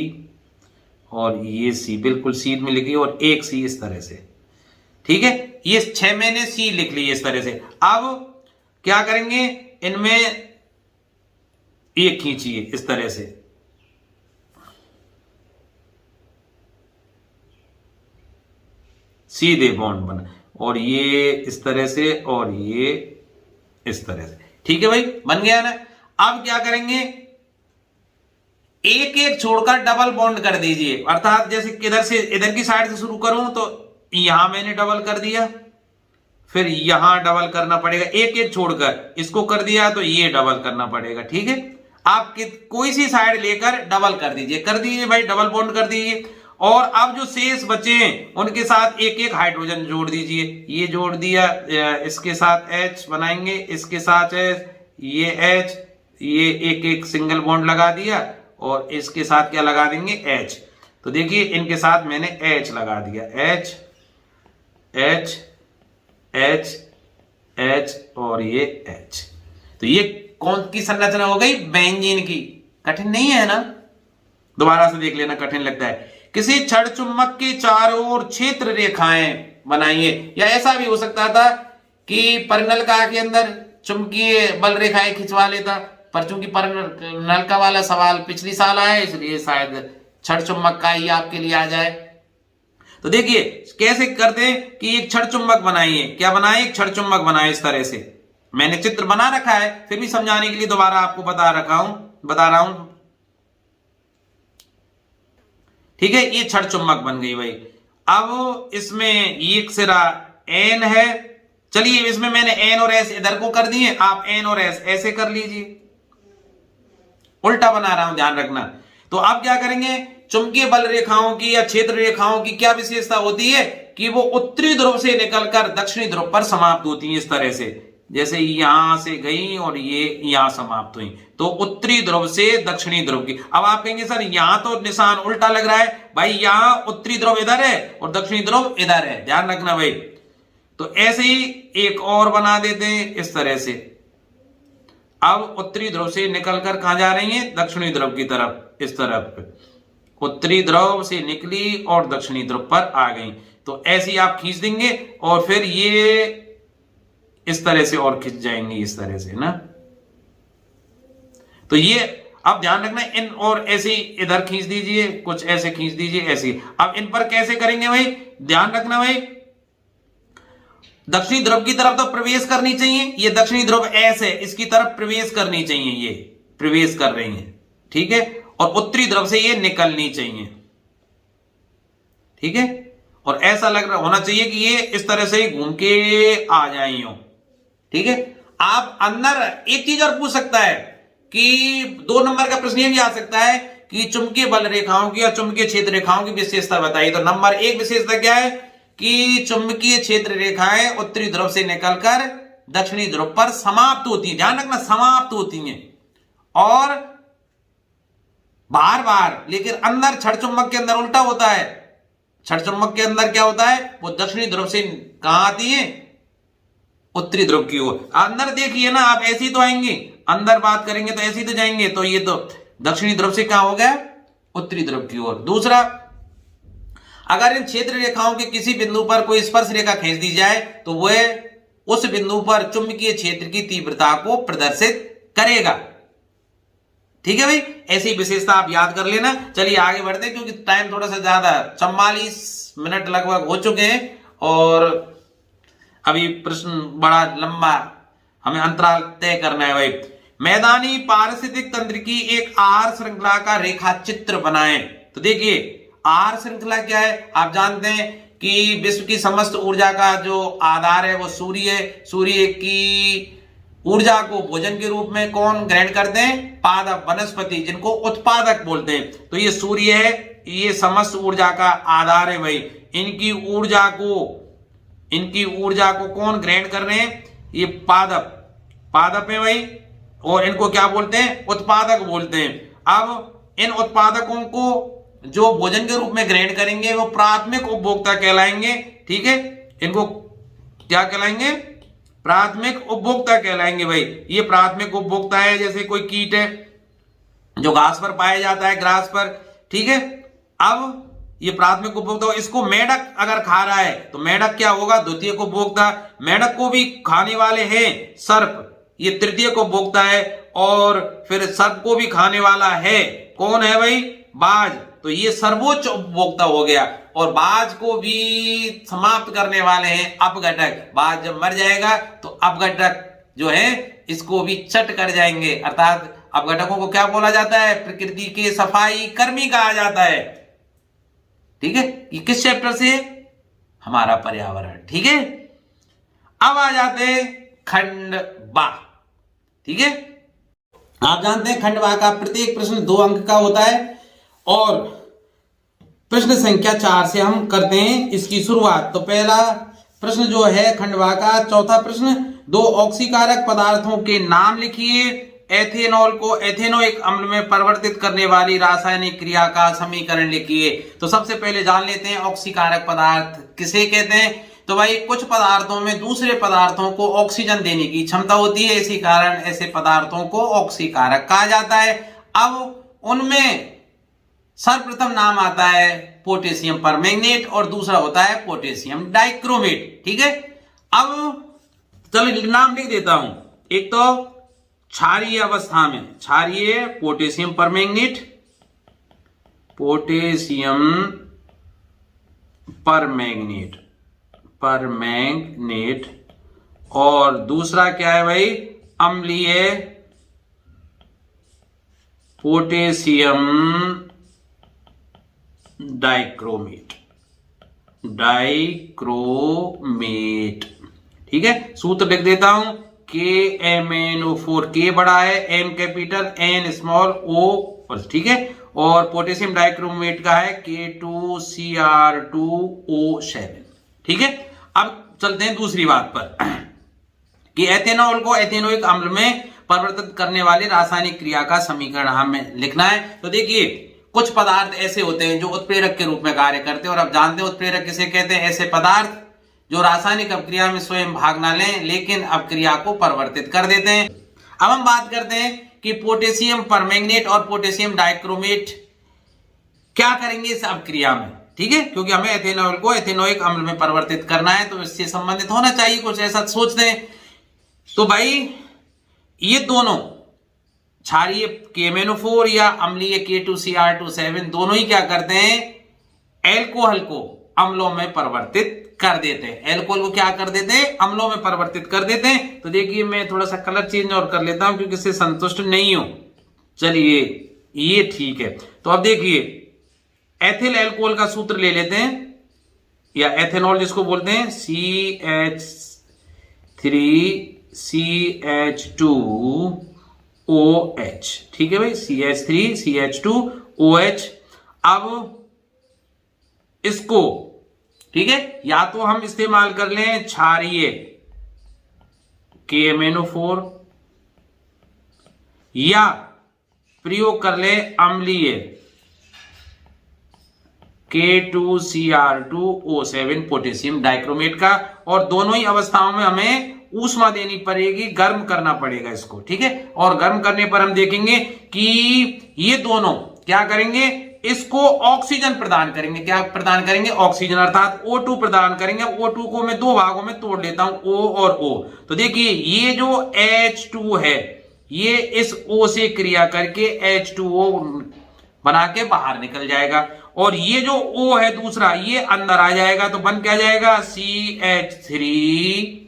और ये C बिल्कुल सीध में लिखिए, और एक C इस तरह से, ठीक है। ये 6 मैंने C लिख ली इस तरह से। अब क्या करेंगे? इनमें एक खींचिए इस तरह से, सीधे बॉन्ड बना, और ये इस तरह से और ये इस तरह से, ठीक है भाई, बन गया ना। अब क्या करेंगे, एक एक छोड़कर डबल बॉन्ड कर दीजिए, अर्थात जैसे किधर से इधर की साइड से शुरू करूं तो यहां मैंने डबल कर दिया, फिर यहां डबल करना पड़ेगा, एक एक छोड़कर इसको कर दिया तो ये डबल करना पड़ेगा। ठीक है, आप कोई सी साइड लेकर डबल कर दीजिए भाई, डबल बॉन्ड कर दीजिए। और अब जो शेष बचे हैं उनके साथ एक एक हाइड्रोजन जोड़ दीजिए, ये जोड़ दिया, इसके साथ H बनाएंगे, इसके साथ ये H, ये एक एक सिंगल बॉन्ड लगा दिया, और इसके साथ क्या लगा देंगे, H। तो देखिए इनके साथ मैंने H लगा दिया, H H H H और ये H। तो ये कौन की संरचना हो गई, बेंजीन की। कठिन नहीं है ना, दोबारा से देख लेना, कठिन लगता है। किसी छड़ चुंबक के चारों ओर क्षेत्र रेखाएं बनाइए, या ऐसा भी हो सकता था कि परिनलिका के अंदर चुंबकीय बल रेखाएं खिंचवा लेता, पर चूंकि परिनलिका वाला सवाल पिछली साल आया इसलिए शायद छड़ चुंबक का ही आपके लिए आ जाए। तो देखिए कैसे करते हैं कि एक छड़ चुंबक बनाइए, क्या बनाए, एक छड़ चुंबक बनाए। इस तरह से मैंने चित्र बना रखा है, फिर भी समझाने के लिए दोबारा आपको बता रहा हूं। ठीक है, ये छड़ चुंबक बन गई भाई। अब इसमें एक सिरा N है, चलिए इसमें मैंने N और S इधर को कर दिए, आप N और S ऐसे कर लीजिए, उल्टा बना रहा हूं, ध्यान रखना। तो अब क्या करेंगे, चुंबकीय बल रेखाओं की या क्षेत्र रेखाओं की क्या विशेषता होती है कि वो उत्तरी ध्रुव से निकलकर दक्षिणी ध्रुव पर समाप्त होती हैं। इस तरह से जैसे यहां से गई और ये यहां समाप्त हुई, तो उत्तरी ध्रुव से दक्षिणी ध्रुव की। अब आप कहेंगे सर यहां तो निशान उल्टा लग रहा है, भाई यहां उत्तरी ध्रुव इधर है और दक्षिणी ध्रुव इधर है, ध्यान रखना भाई। तो ऐसे ही एक और बना देते हैं इस तरह से। अब उत्तरी ध्रुव से निकलकर कहां जा रही है, दक्षिणी ध्रुव की तरफ, इस तरफ उत्तरी ध्रुव से निकली और दक्षिणी ध्रुव पर आ गई। तो ऐसे ही आप खींच देंगे और फिर ये इस तरह से और खिंच जाएंगे, इस तरह से ना। तो ये अब ध्यान रखना, इन और ऐसे इधर खींच दीजिए, कुछ ऐसे खींच दीजिए, ऐसे। अब इन पर कैसे करेंगे भाई, ध्यान रखना भाई, दक्षिणी ध्रुव की तरफ तो प्रवेश करनी चाहिए, ये दक्षिणी ध्रुव ऐसे इसकी तरफ प्रवेश करनी चाहिए, ये प्रवेश कर रही है, ठीक है। और उत्तरी ध्रुव से ये निकलनी चाहिए, ठीक है। और ऐसा लग रहा होना चाहिए कि ये इस तरह से घूम के आ जाए यूं, ठीक है। आप अंदर एक चीज और पूछ सकता है कि 2 नंबर का प्रश्न ये भी आ सकता है कि चुंबकीय बल रेखाओं की और चुंबकीय क्षेत्र रेखाओं की विशेषता बताइए। तो नंबर 1 विशेषता क्या है कि चुंबकीय क्षेत्र रेखाएं उत्तरी ध्रुव से निकलकर दक्षिणी ध्रुव पर समाप्त होती हैं, ध्यान रखना समाप्त होती हैं। और बार बार लेकिन अंदर छड़ चुंबक के अंदर उल्टा होता है, छड़ चुंबक के अंदर क्या होता है, वो दक्षिणी ध्रुव से कहां आती है, उत्तरी ध्रुव की ओर। अंदर देखिए ना, आप ऐसी तो आएंगे, अंदर बात करेंगे तो ऐसी तो जाएंगे, तो ये तो दक्षिणी ध्रुव से कहां हो गया, उत्तरी ध्रुव की ओर। दूसरा, अगर इन क्षेत्र रेखाओं के किसी बिंदु पर कोई स्पर्श रेखा खींच दी जाए तो वह उस बिंदु पर चुंबकीय क्षेत्र की तीव्रता को प्रदर्शित करेगा, ठीक है भाई। ऐसी विशेषता आप याद कर लेना। चलिए आगे बढ़ते हैं क्योंकि टाइम थोड़ा सा ज्यादा, 44 मिनट लगभग हो चुके हैं और अभी प्रश्न बड़ा लंबा, हमें अंतराल तय करना है भाई। मैदानी पारिस्थितिक तंत्र की एक आर श्रृंखला का रेखा चित्र बनाएं। तो देखिए आर श्रृंखला क्या है, आप जानते हैं कि विश्व की समस्त ऊर्जा का जो आधार है वो सूर्य है। सूर्य की ऊर्जा को भोजन के रूप में कौन ग्रहण करते हैं, पादप वनस्पति, जिनको उत्पादक बोलते हैं। तो ये सूर्य है, ये समस्त ऊर्जा का आधार है भाई। इनकी ऊर्जा को कौन ग्रहण कर रहे हैं, ये पादप है भाई। और इनको क्या बोलते हैं, उत्पादक बोलते हैं। अब इन उत्पादकों को जो भोजन के रूप में ग्रहण करेंगे वो प्राथमिक उपभोक्ता कहलाएंगे, ठीक है। इनको क्या कहलाएंगे, प्राथमिक उपभोक्ता कहलाएंगे भाई। ये प्राथमिक उपभोक्ता है, जैसे कोई कीट है जो घास पर पाया जाता है, ग्रास पर, ठीक है। अब ये प्राथमिक उपभोक्ता, इसको मेढक अगर खा रहा है तो मेढक क्या होगा, द्वितीयक उपभोक्ता। मेढक को भी खाने वाले हैं सर्प, ये तृतीयक उपभोक्ता है। और फिर सर्प को भी खाने वाला है कौन है भाई, बाज, तो ये सर्वोच्च उपभोक्ता हो गया। और बाज को भी समाप्त करने वाले हैं अपघटक। बाज जब मर जाएगा तो अपघटक जो है इसको भी चट कर जाएंगे। अर्थात अब घटकों को क्या बोला जाता है? प्रकृति के सफाई कर्मी कहा जाता है। ठीक है, ये किस चैप्टर से? हमारा पर्यावरण। ठीक है, अब आ जाते हैं खंड बा। ठीक है, आप जानते हैं खंड बा का प्रत्येक प्रश्न 2 अंक का होता है और प्रश्न संख्या 4 से हम करते हैं इसकी शुरुआत। तो पहला प्रश्न जो है खंड बा का चौथा प्रश्न, 2 ऑक्सीकारक पदार्थों के नाम लिखिए। एथेनॉल को एथेनोइक अम्ल में परिवर्तित करने वाली रासायनिक क्रिया का समीकरण लिखिए। तो सबसे पहले जान लेते हैं ऑक्सीकारक पदार्थ किसे कहते हैं। तो भाई कुछ पदार्थों में दूसरे पदार्थों को ऑक्सीजन देने की क्षमता होती है, इसी कारण ऐसे पदार्थों को ऑक्सीकारक कहा जाता है। अब उनमें सर्वप्रथम नाम आता है पोटेशियम परमैंगनेट और दूसरा होता है पोटेशियम डाइक्रोमेट। ठीक है, अब चलो नाम लिख देता हूं। एक तो क्षारीय अवस्था में क्षारीय potassium permanganate, potassium permanganate permanganate, और दूसरा क्या है भाई? अम्लीय पोटेशियम डाइक्रोमेट डाइक्रोमेट। ठीक है, सूत्र लिख देता हूं। KMnO4, के बड़ा है, M capital, N small, O। ठीक है, और पोटेशियम डाइक्रोमेट का है K2Cr2O7। ठीक है, अब चलते हैं दूसरी बात पर कि एथेनॉल को एथेनोइक अम्ल में परिवर्तित करने वाली रासायनिक क्रिया का समीकरण हमें लिखना है। तो देखिए कुछ पदार्थ ऐसे होते हैं जो उत्प्रेरक के रूप में कार्य करते हैं, और आप जानते हैं उत्प्रेरक किसे कहते हैं? ऐसे पदार्थ जो रासायनिक अपक्रिया में स्वयं भाग ना लें लेकिन अपक्रिया को परिवर्तित कर देते हैं। अब हम बात करते हैं कि पोटेशियम परमैंगनेट और पोटेशियम डाइक्रोमेट क्या करेंगे इस अपक्रिया में। ठीक है, क्योंकि हमें एथेनॉल को एथेनोइक अम्ल में परिवर्तित करना है तो इससे संबंधित होना चाहिए, कुछ ऐसा सोचते हैं। तो भाई ये दोनों क्षारीय KMnO4 या अम्लीय K2Cr2O7 दोनों ही क्या करते हैं? एल्कोहल को अम्लों में परिवर्तित कर देते हैं। एल्कोहल को क्या कर देते हैं? अम्लों में परिवर्तित कर देते हैं। तो देखिए मैं थोड़ा सा कलर चेंज और कर लेता हूं क्योंकि इससे संतुष्ट नहीं हूं। चलिए ये ठीक है। तो अब देखिए एथिल एल्कोहल का सूत्र ले लेते हैं, या एथेनॉल जिसको बोलते हैं, CH3CH2OH। ठीक है भाई, CH3CH2OH। अब इसको ठीक है या तो हम इस्तेमाल कर लें क्षारीय KMnO4 या प्रयोग कर लें अम्लीय K2Cr2O7 पोटेशियम डाइक्रोमेट का, और दोनों ही अवस्थाओं में हमें ऊष्मा देनी पड़ेगी, गर्म करना पड़ेगा इसको। ठीक है, और गर्म करने पर हम देखेंगे कि ये दोनों क्या करेंगे? इसको ऑक्सीजन प्रदान करेंगे। क्या प्रदान करेंगे? ऑक्सीजन, अर्थात O2 प्रदान करेंगे। O2 को मैं 2 भागों में तोड़ लेता हूं, O और O। तो देखिए ये जो H2 है ये इस O से क्रिया करके H2O बना के बाहर निकल जाएगा, और ये जो O है दूसरा ये अंदर आ जाएगा। तो बन क्या जाएगा? CH3,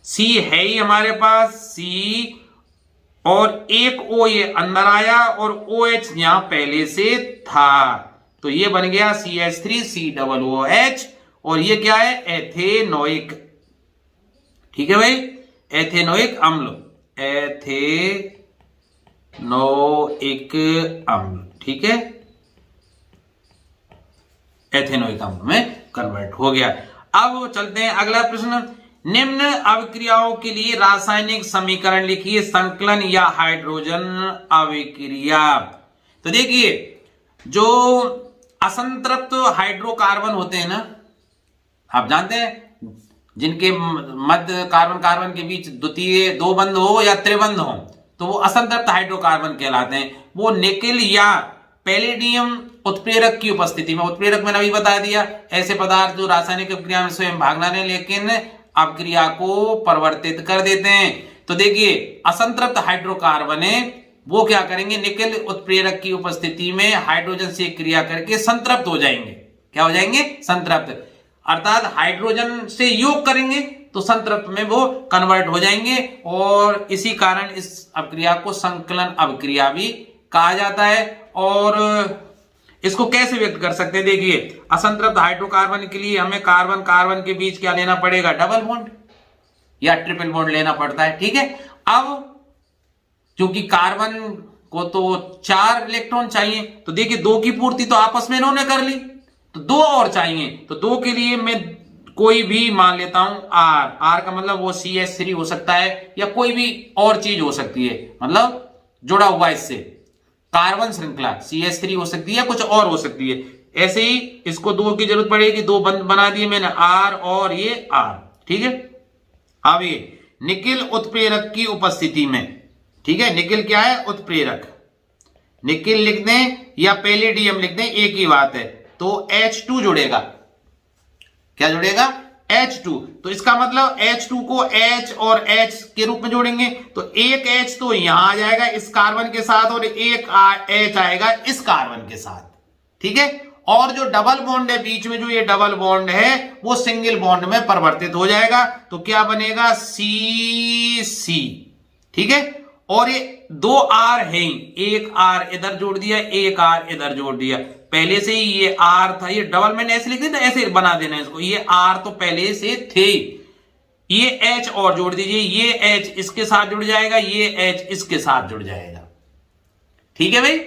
C है ही हमारे पास, C, और एक O ये अंदर आया और OH यहां पहले से था, तो ये बन गया CH3COOH, और ये क्या है? एथेनोइक। ठीक है भाई, एथेनोइक अम्ल, एथेनोइक अम्ल। ठीक है, एथेनोइक अम्ल में कन्वर्ट हो गया। अब चलते हैं अगला प्रश्न। निम्न अभिक्रियाओं के लिए रासायनिक समीकरण लिखिए। संकलन या हाइड्रोजन अभिक्रिया। तो देखिए जो असंतृप्त हाइड्रोकार्बन होते हैं ना, आप जानते हैं जिनके मध्य कार्बन कार्बन के बीच द्वितीय 2 बंध हो या त्रिबंध हो, तो वो असंतृप्त हाइड्रोकार्बन कहलाते हैं। वो निकेल या पैलेडियम उत्प्रेरक की उपस्थिति में, उत्प्रेरक मैंने अभी बता दिया, ऐसे पदार्थ जो रासायनिक अभिक्रिया में स्वयं भाग ना लें लेकिन अपक्रिया को परिवर्तित कर देते हैं। तो देखिए असंतृप्त हाइड्रोकार्बन है वो क्या करेंगे? निकेल उत्प्रेरक की उपस्थिति में हाइड्रोजन से क्रिया करके संतृप्त हो जाएंगे। क्या हो जाएंगे? संतृप्त, अर्थात हाइड्रोजन से योग करेंगे तो संतृप्त में वो कन्वर्ट हो जाएंगे और इसी कारण इस अपक्रिया को संकलन अपक्रिया भी कहा जाता है। और इसको कैसे व्यक्त कर सकते हैं, देखिए असंतृप्त हाइड्रोकार्बन के लिए हमें कार्बन कार्बन के बीच क्या लेना पड़ेगा, डबल बॉन्ड या ट्रिपल बॉन्ड लेना पड़ता है, ठीक है। अब क्योंकि कार्बन को तो 4 इलेक्ट्रॉन चाहिए, तो देखिए 2 की पूर्ति तो आपस में इन्होंने कर ली, तो 2 और चाहिए, तो 2 के लिए मैं कोई भी मान लेता हूं R का मतलब वो CH3 हो सकता है या कोई भी और चीज हो सकती है, मतलब जुड़ा हुआ इससे कार्बन श्रृंखला CH3 हो सकती है या कुछ और हो सकती है। ऐसे ही इसको 2 की जरूरत पड़ेगी, 2 बना दिए मैंने R और ये R, ठीक है। अब ये निकिल उत्प्रेरक की उपस्थिति में, ठीक है, निकिल क्या है, उत्प्रेरक, निकिल लिख दें या पैलेडियम लिख दें, एक ही बात है, तो H2 जुड़ेगा, क्या जुड़ेगा, H2, तो इसका मतलब H2 को H और H के रूप में जोड़ेंगे, तो एक H तो यहां आ जाएगा इस कार्बन के साथ और एक H आएगा इस कार्बन के साथ, ठीक है। और जो डबल बॉन्ड है बीच में, जो ये डबल बॉन्ड है वो सिंगल बॉन्ड में परिवर्तित हो जाएगा, तो क्या बनेगा, CC, ठीक है। और ये 2 R है, एक R इधर जोड़ दिया, एक R इधर जोड़ दिया, पहले से ही ये R था, ये डबल मैंने ऐसे लिख दिया, ऐसे बना देना इसको, ये R तो पहले से थे, ये H और जोड़ दीजिए, ये H इसके साथ जुड़ जाएगा, ये H इसके साथ जुड़ जाएगा, ठीक है भाई।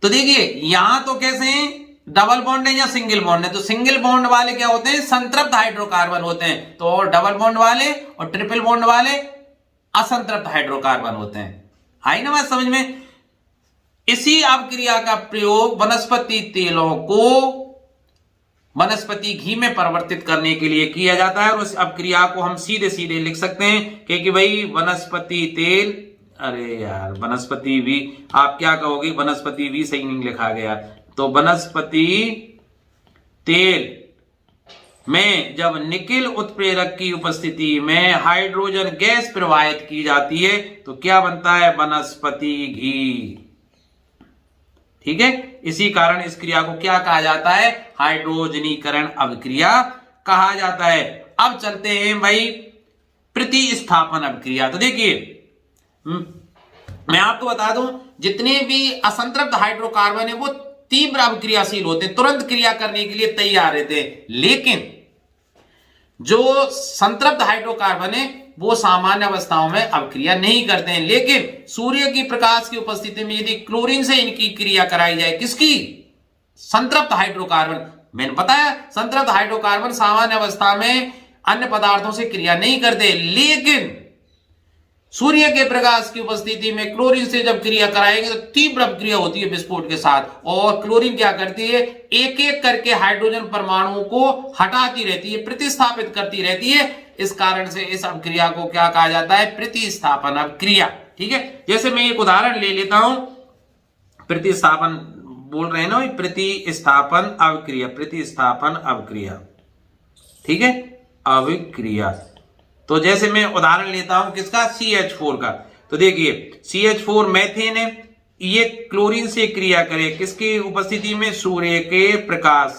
तो देखिए यहां तो कैसे हैं, डबल बॉन्ड है या सिंगल बॉन्ड है, तो सिंगल बॉन्ड वाले क्या होते हैं, संतृप्त हाइड्रोकार्बन होते हैं, तो डबल बॉन्ड वाले और ट्रिपल बॉन्ड वाले असंतृप्त हाइड्रोकार्बन होते हैं। आई ना बात समझ में। इसी अपक्रिया का प्रयोग वनस्पति तेलों को वनस्पति घी में परिवर्तित करने के लिए किया जाता है, और उस अपक्रिया को हम सीधे सीधे लिख सकते हैं क्योंकि भाई वनस्पति तेल, अरे यार वनस्पति भी, आप क्या कहोगे, वनस्पति भी सही नहीं लिखा गया, तो वनस्पति तेल में जब निकिल उत्प्रेरक की उपस्थिति में हाइड्रोजन गैस प्रवाहित की जाती है तो क्या बनता है, वनस्पति घी, ठीक है। इसी कारण इस क्रिया को क्या कहा जाता है, हाइड्रोजनीकरण अभिक्रिया कहा जाता है। अब चलते हैं भाई प्रतिस्थापन अभिक्रिया। तो देखिए मैं आपको बता दूं, जितने भी असंतृप्त हाइड्रोकार्बन है वो तीव्र अभिक्रियाशील होते हैं, तुरंत क्रिया करने के लिए तैयार रहते हैं, लेकिन जो संतृप्त हाइड्रोकार्बन है वो सामान्य अवस्थाओं में अभिक्रिया नहीं करते हैं। लेकिन सूर्य की प्रकाश की उपस्थिति में यदि क्लोरीन से इनकी क्रिया कराई जाए, किसकी, संतृप्त हाइड्रोकार्बन, मैंने बताया संतृप्त हाइड्रोकार्बन सामान्य अवस्था में अन्य पदार्थों से क्रिया नहीं करते, लेकिन सूर्य के प्रकाश की उपस्थिति में क्लोरीन से जब क्रिया कराएंगे तो तीव्र अभिक्रिया होती है विस्फोट के साथ, और क्लोरीन क्या करती है, एक एक करके हाइड्रोजन परमाणुओं को हटाती रहती है, प्रतिस्थापित करती रहती है। इस कारण से इस अभिक्रिया को क्या कहा जाता है, प्रतिस्थापन अभिक्रिया, ठीक है। जैसे मैं एक उदाहरण ले लेता हूं, प्रतिस्थापन बोल रहे हैं ना, प्रतिस्थापन अभिक्रिया, प्रतिस्थापन अभिक्रिया, ठीक है, अभिक्रिया। तो जैसे मैं उदाहरण लेता हूं किसका, CH4 का, तो देखिए CH4 मैथेन है, ये क्लोरीन से क्रिया करे, किसकी उपस्थिति में, सूर्य के प्रकाश,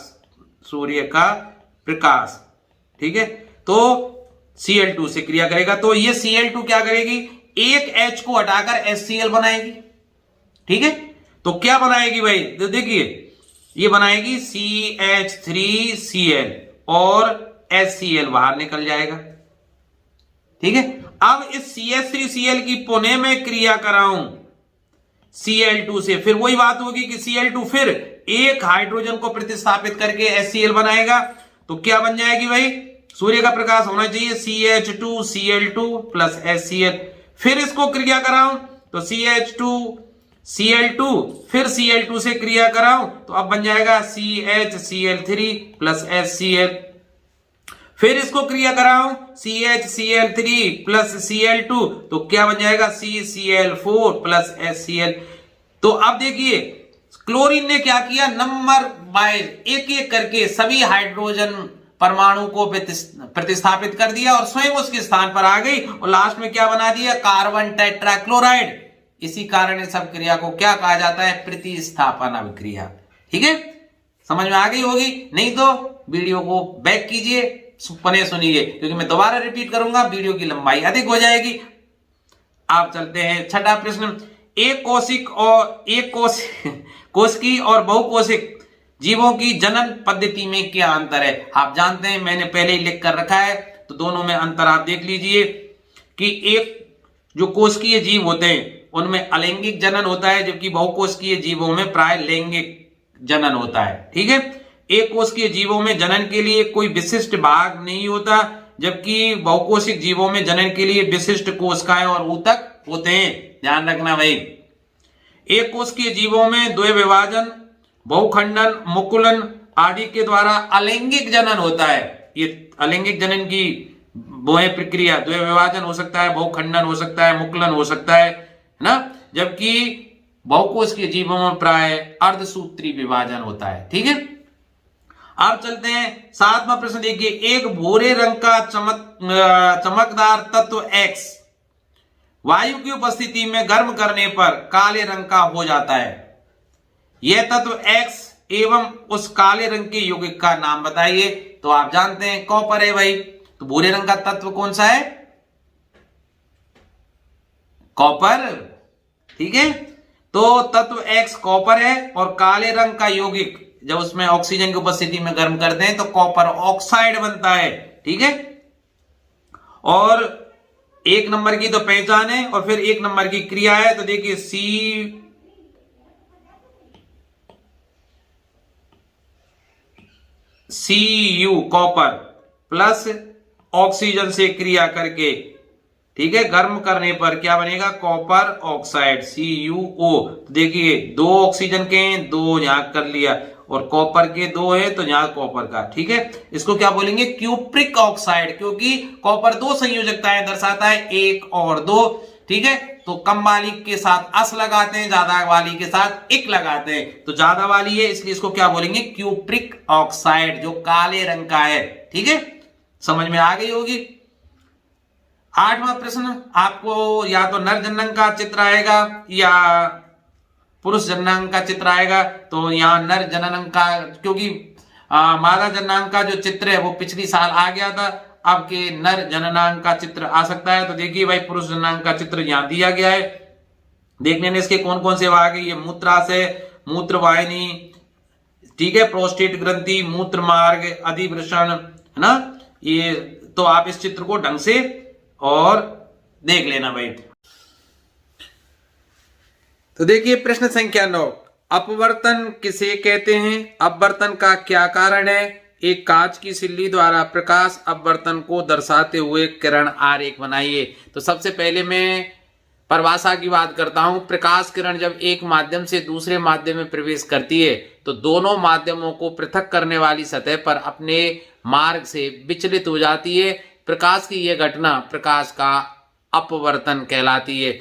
सूर्य का प्रकाश, ठीक है, तो Cl2 से क्रिया करेगा, तो ये Cl2 क्या करेगी, एक H को हटाकर HCl बनाएगी, ठीक है। तो क्या बनाएगी भाई, तो देखिए ये बनाएगी CH3Cl और HCl बाहर निकल जाएगा, ठीक है। अब इस CH3Cl की पुनः में क्रिया कराऊं Cl2 से, फिर वही बात होगी कि Cl2 फिर एक हाइड्रोजन को प्रतिस्थापित करके HCl बनाएगा, तो क्या बन जाएगी भाई, सूर्य का प्रकाश होना चाहिए, CH2Cl2 प्लस HCl, फिर इसको क्रिया कराऊं तो CH2Cl2 फिर Cl2 से क्रिया कराऊं तो अब बन जाएगा CHCl3 प्लस HCl, फिर इसको क्रिया कराऊं CHCl3 प्लस Cl2 तो क्या बन जाएगा CCl4 प्लस HCl। तो अब देखिए क्लोरीन ने क्या किया, नंबर वाइज एक एक करके सभी हाइड्रोजन परमाणु को प्रतिस्थापित कर दिया और स्वयं उसके स्थान पर आ गई और लास्ट में क्या बना दिया, कार्बन टेट्राक्लोराइड। इसी कारण इस अभिक्रिया को क्या कहा जाता है, प्रतिस्थापन अभिक्रिया, ठीक है। समझ में आ गई होगी, नहीं तो वीडियो को बैक कीजिए, पुनः सुनिए, क्योंकि मैं दोबारा रिपीट करूंगा, वीडियो की लंबाई अधिक हो जाएगी। आप चलते हैं छठा प्रश्न। एक कोशिकी और बहुकोशिक जीवों की जनन पद्धति में क्या अंतर है? आप जानते हैं, मैंने पहले ही लिख कर रखा है, तो दोनों में अंतर आप देख लीजिए कि एक जो कोशिकीय जीव होते हैं उनमें अलैंगिक जनन होता है, जबकि बहुकोशिकीय जीवों में प्राय लैंगिक जनन होता है। ठीक है, एक कोशिकीय जीवों में जनन के लिए कोई विशिष्ट भाग नहीं होता, जबकि बहुकोशिक जीवों में जनन के लिए विशिष्ट कोशिकाएं और ऊतक होते हैं। ध्यान रखना भाई, एक कोशिकीय जीवों में द्वय विभाजन, बहुखंडन, मुकुलन आदि के द्वारा अलैंगिक जनन होता है। ये अलैंगिक जनन की वो है प्रक्रिया, द्वय विभाजन हो सकता है, बहुखंडन हो सकता है, मुकुलन हो सकता है ना, जबकि बहुकोशिकीय जीवों में प्राय अर्धसूत्री विभाजन होता है। ठीक है, अब चलते हैं सातवां प्रश्न देखिए। एक भूरे रंग का चमकदार तत्व X वायु की उपस्थिति में गर्म करने पर काले रंग का हो जाता है। यह तत्व X एवं उस काले रंग के यौगिक का नाम बताइए। तो आप जानते हैं कॉपर है भाई, तो भूरे रंग का तत्व कौन सा है? कॉपर। ठीक है, तो तत्व X कॉपर है और काले रंग का यौगिक जब उसमें ऑक्सीजन की उपस्थिति में गर्म करते हैं तो कॉपर ऑक्साइड बनता है। ठीक है, और एक नंबर की तो पहचान है और फिर एक नंबर की क्रिया है। तो देखिए Cu कॉपर प्लस ऑक्सीजन से क्रिया करके, ठीक है, गर्म करने पर क्या बनेगा? Copper oxide CuO। तो देखिए दो ऑक्सीजन के हैं, दो यहां कर लिया, और कॉपर के दो है तो यहां कॉपर का। ठीक है, इसको क्या बोलेंगे? क्यूप्रिक ऑक्साइड, क्योंकि कॉपर दो संयोजकताएं दर्शाता है, एक और दो। ठीक है, तो कम वाली के साथ अस लगाते हैं, ज्यादा वाली के साथ इक लगाते हैं, तो ज्यादा वाली है इसलिए इसको क्या बोलेंगे? क्यूप्रिक ऑक्साइड, जो काले रंग का है। ठीक है, समझ में आ गई होगी। आठवां प्रश्न, आपको या तो नर जननांग का चित्र आएगा या पुरुष जननांग का चित्र आएगा। तो यहां नर जननांग का, क्योंकि मादा जननांग का जो चित्र है वो पिछली साल आ गया था, अब के नर जननांग का चित्र आ सकता है। तो देखिए भाई, पुरुष जननांग का चित्र यहां दिया गया है। देखने में इसके कौन कौन से भाग है? ये मूत्राशय, मूत्र वाहिनी, ठीक है, प्रोस्टेट ग्रंथि, मूत्र मार्ग, अधिवृषण, है ना। ये तो आप इस चित्र को ढंग से और देख लेना भाई। तो देखिए प्रश्न संख्या 9, अपवर्तन किसे कहते हैं? अपवर्तन का क्या कारण है? एक कांच की सिल्ली द्वारा प्रकाश अपवर्तन को दर्शाते हुए किरण आरेख बनाइए। तो सबसे पहले मैं परिभाषा की बात करता हूं। प्रकाश किरण जब एक माध्यम से दूसरे माध्यम में प्रवेश करती है तो दोनों माध्यमों को पृथक करने वाली सतह पर अपने मार्ग से विचलित हो जाती है। प्रकाश की यह घटना प्रकाश का अपवर्तन कहलाती है।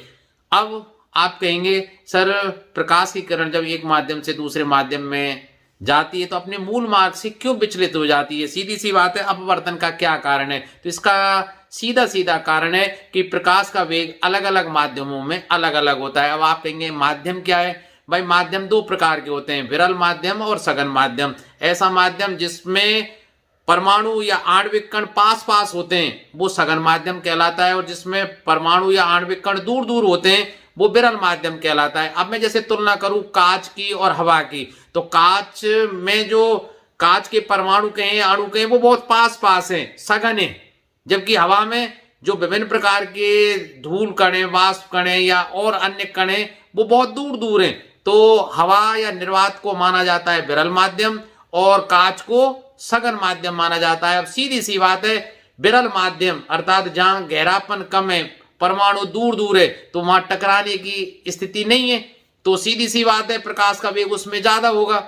अब आप कहेंगे सर, प्रकाश की किरण जब एक माध्यम से दूसरे माध्यम में जाती है तो अपने मूल मार्ग से क्यों विचलित हो जाती है? सीधी सी बात है, अपवर्तन का क्या कारण है? तो इसका सीधा सीधा कारण है कि प्रकाश का वेग अलग अलग माध्यमों में अलग अलग होता है। अब आप कहेंगे माध्यम क्या है? भाई माध्यम दो प्रकार के होते हैं, विरल माध्यम और सघन माध्यम। ऐसा माध्यम जिसमें परमाणु या आणविक कण पास पास होते हैं वो सघन माध्यम कहलाता है, और जिसमें परमाणु या आणविक कण दूर दूर होते हैं वो विरल माध्यम कहलाता है। अब मैं जैसे तुलना करूं कांच की और हवा की, तो कांच में जो कांच के परमाणु कहें या अणु कहें वो बहुत पास पास हैं, सघन है, जबकि हवा में जो विभिन्न प्रकार के धूल कण, वाष्प कण या और अन्य कण वो बहुत दूर दूर हैं। तो हवा या निर्वात को माना जाता है विरल माध्यम और कांच को सघन माध्यम माना जाता है। अब सीधी सी बात है, विरल माध्यम अर्थात जहां गहरापन कम है, परमाणु दूर दूर है, तो वहां टकराने की स्थिति नहीं है, तो सीधी सी बात है प्रकाश का वेग उसमें ज्यादा होगा,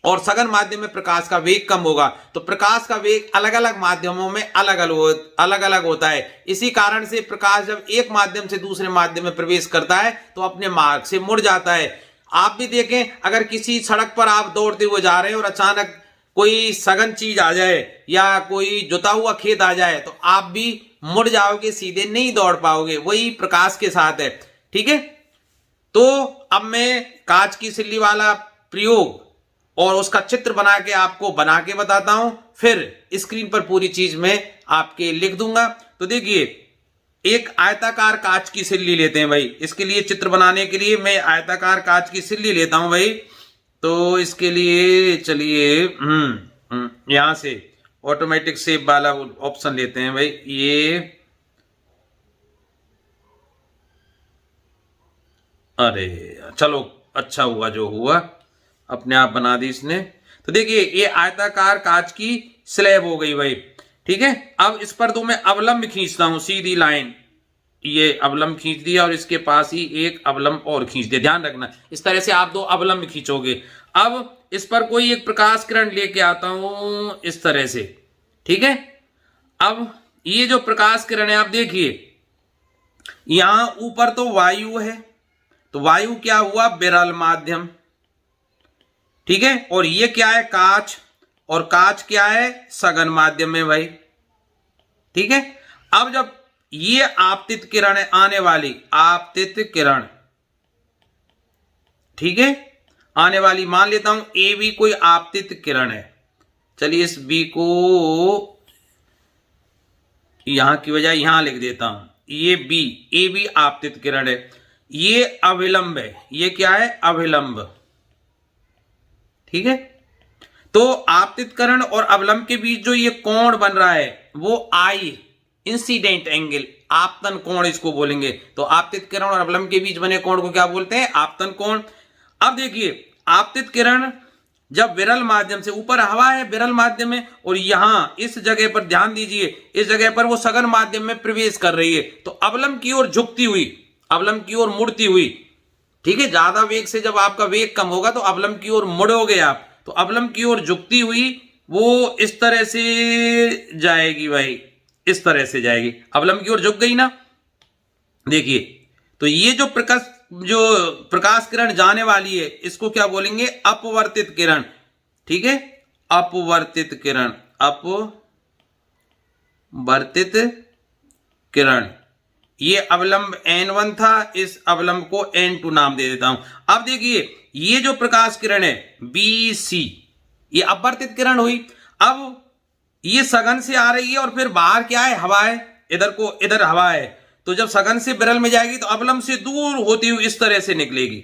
और सघन माध्यम में प्रकाश का वेग कम होगा। तो प्रकाश का वेग अलग अलग माध्यमों में अलग अलग होता है। इसी कारण से प्रकाश जब एक माध्यम से दूसरे माध्यम में प्रवेश करता है तो अपने मार्ग से मुड़ जाता है। आप भी देखें, अगर किसी सड़क पर आप दौड़ते हुए जा रहे हैं और अचानक कोई सघन चीज आ जाए या कोई जुता हुआ खेत आ जाए तो आप भी मुड़ जाओगे, सीधे नहीं दौड़ पाओगे। वही प्रकाश के साथ है। ठीक है, तो अब मैं कांच की सिल्ली वाला प्रयोग और उसका चित्र बना के आपको बना के बताता हूं, फिर स्क्रीन पर पूरी चीज मैं आपके लिख दूंगा। तो देखिए, एक आयताकार कांच की सिल्ली लेते हैं भाई। इसके लिए चित्र बनाने के लिए मैं आयताकार कांच की सिल्ली लेता हूं भाई। तो इसके लिए चलिए यहां से ऑटोमेटिक शेप वाला ऑप्शन लेते हैं भाई। ये अरे चलो, अच्छा हुआ जो हुआ, अपने आप बना दी इसने। तो देखिए, ये आयताकार कांच की स्लैब हो गई भाई। ठीक है, अब इस पर तो मैं अवलंब खींचता हूं, सीधी लाइन। ये अवलंब खींच दिया और इसके पास ही एक अवलंब और खींच दिया। ध्यान रखना, इस तरह से आप दो अवलंब खींचोगे। अब इस पर कोई एक प्रकाश किरण लेके आता हूं इस तरह से। ठीक है, अब ये जो प्रकाश किरण है, आप देखिए यहां ऊपर तो वायु है, तो वायु क्या हुआ, विरल माध्यम। ठीक है, और ये क्या है, कांच, और कांच क्या है, सघन माध्यम में भाई। ठीक है, अब जब ये आपतित किरण है, आने वाली आपतित किरण, ठीक है, आने वाली मान लेता हूं ए बी कोई आपतित किरण है। चलिए इस बी को यहां की बजाय यहां लिख देता हूं, ये बी, ए बी आपतित किरण है। ये अविलंब है, ये क्या है, अविलंब। ठीक है, तो आपतित किरण और अवलंब के बीच जो ये कोण बन रहा है वो आई, इंसिडेंट एंगल, आपतन कोण इसको बोलेंगे। तो आपतित किरण और अवलंब के बीच बने कोण को क्या बोलते हैं, आपतन कोण। अब देखिए, आपतित किरण जब विरल माध्यम से, ऊपर हवा है विरल माध्यम में, और यहां इस जगह पर ध्यान दीजिए, इस जगह पर वो सघन माध्यम में प्रवेश कर रही है, तो अवलंब की ओर झुकती हुई, अवलंब की ओर मुड़ती हुई। ठीक है, ज्यादा वेग से जब आपका वेग कम होगा तो अवलंब की ओर मुड़ोगे आप, तो अवलंब की ओर झुकती हुई वो इस तरह से जाएगी भाई, इस तरह से जाएगी, अवलंब की ओर झुक गई ना। देखिए, तो ये जो प्रकाश किरण जाने वाली है इसको क्या बोलेंगे, अपवर्तित किरण। ठीक है, अपवर्तित किरण, अपवर्तित किरण। ये अवलंब N1 था, इस अवलंब को N2 नाम दे देता हूं। अब देखिए, ये जो प्रकाश किरण है BC, ये अपवर्तित किरण हुई। अब ये सघन से आ रही है और फिर बाहर क्या है, हवा है, इधर को इधर हवा है, तो जब सघन से विरल में जाएगी तो अवलंब से दूर होती हुई इस तरह से निकलेगी।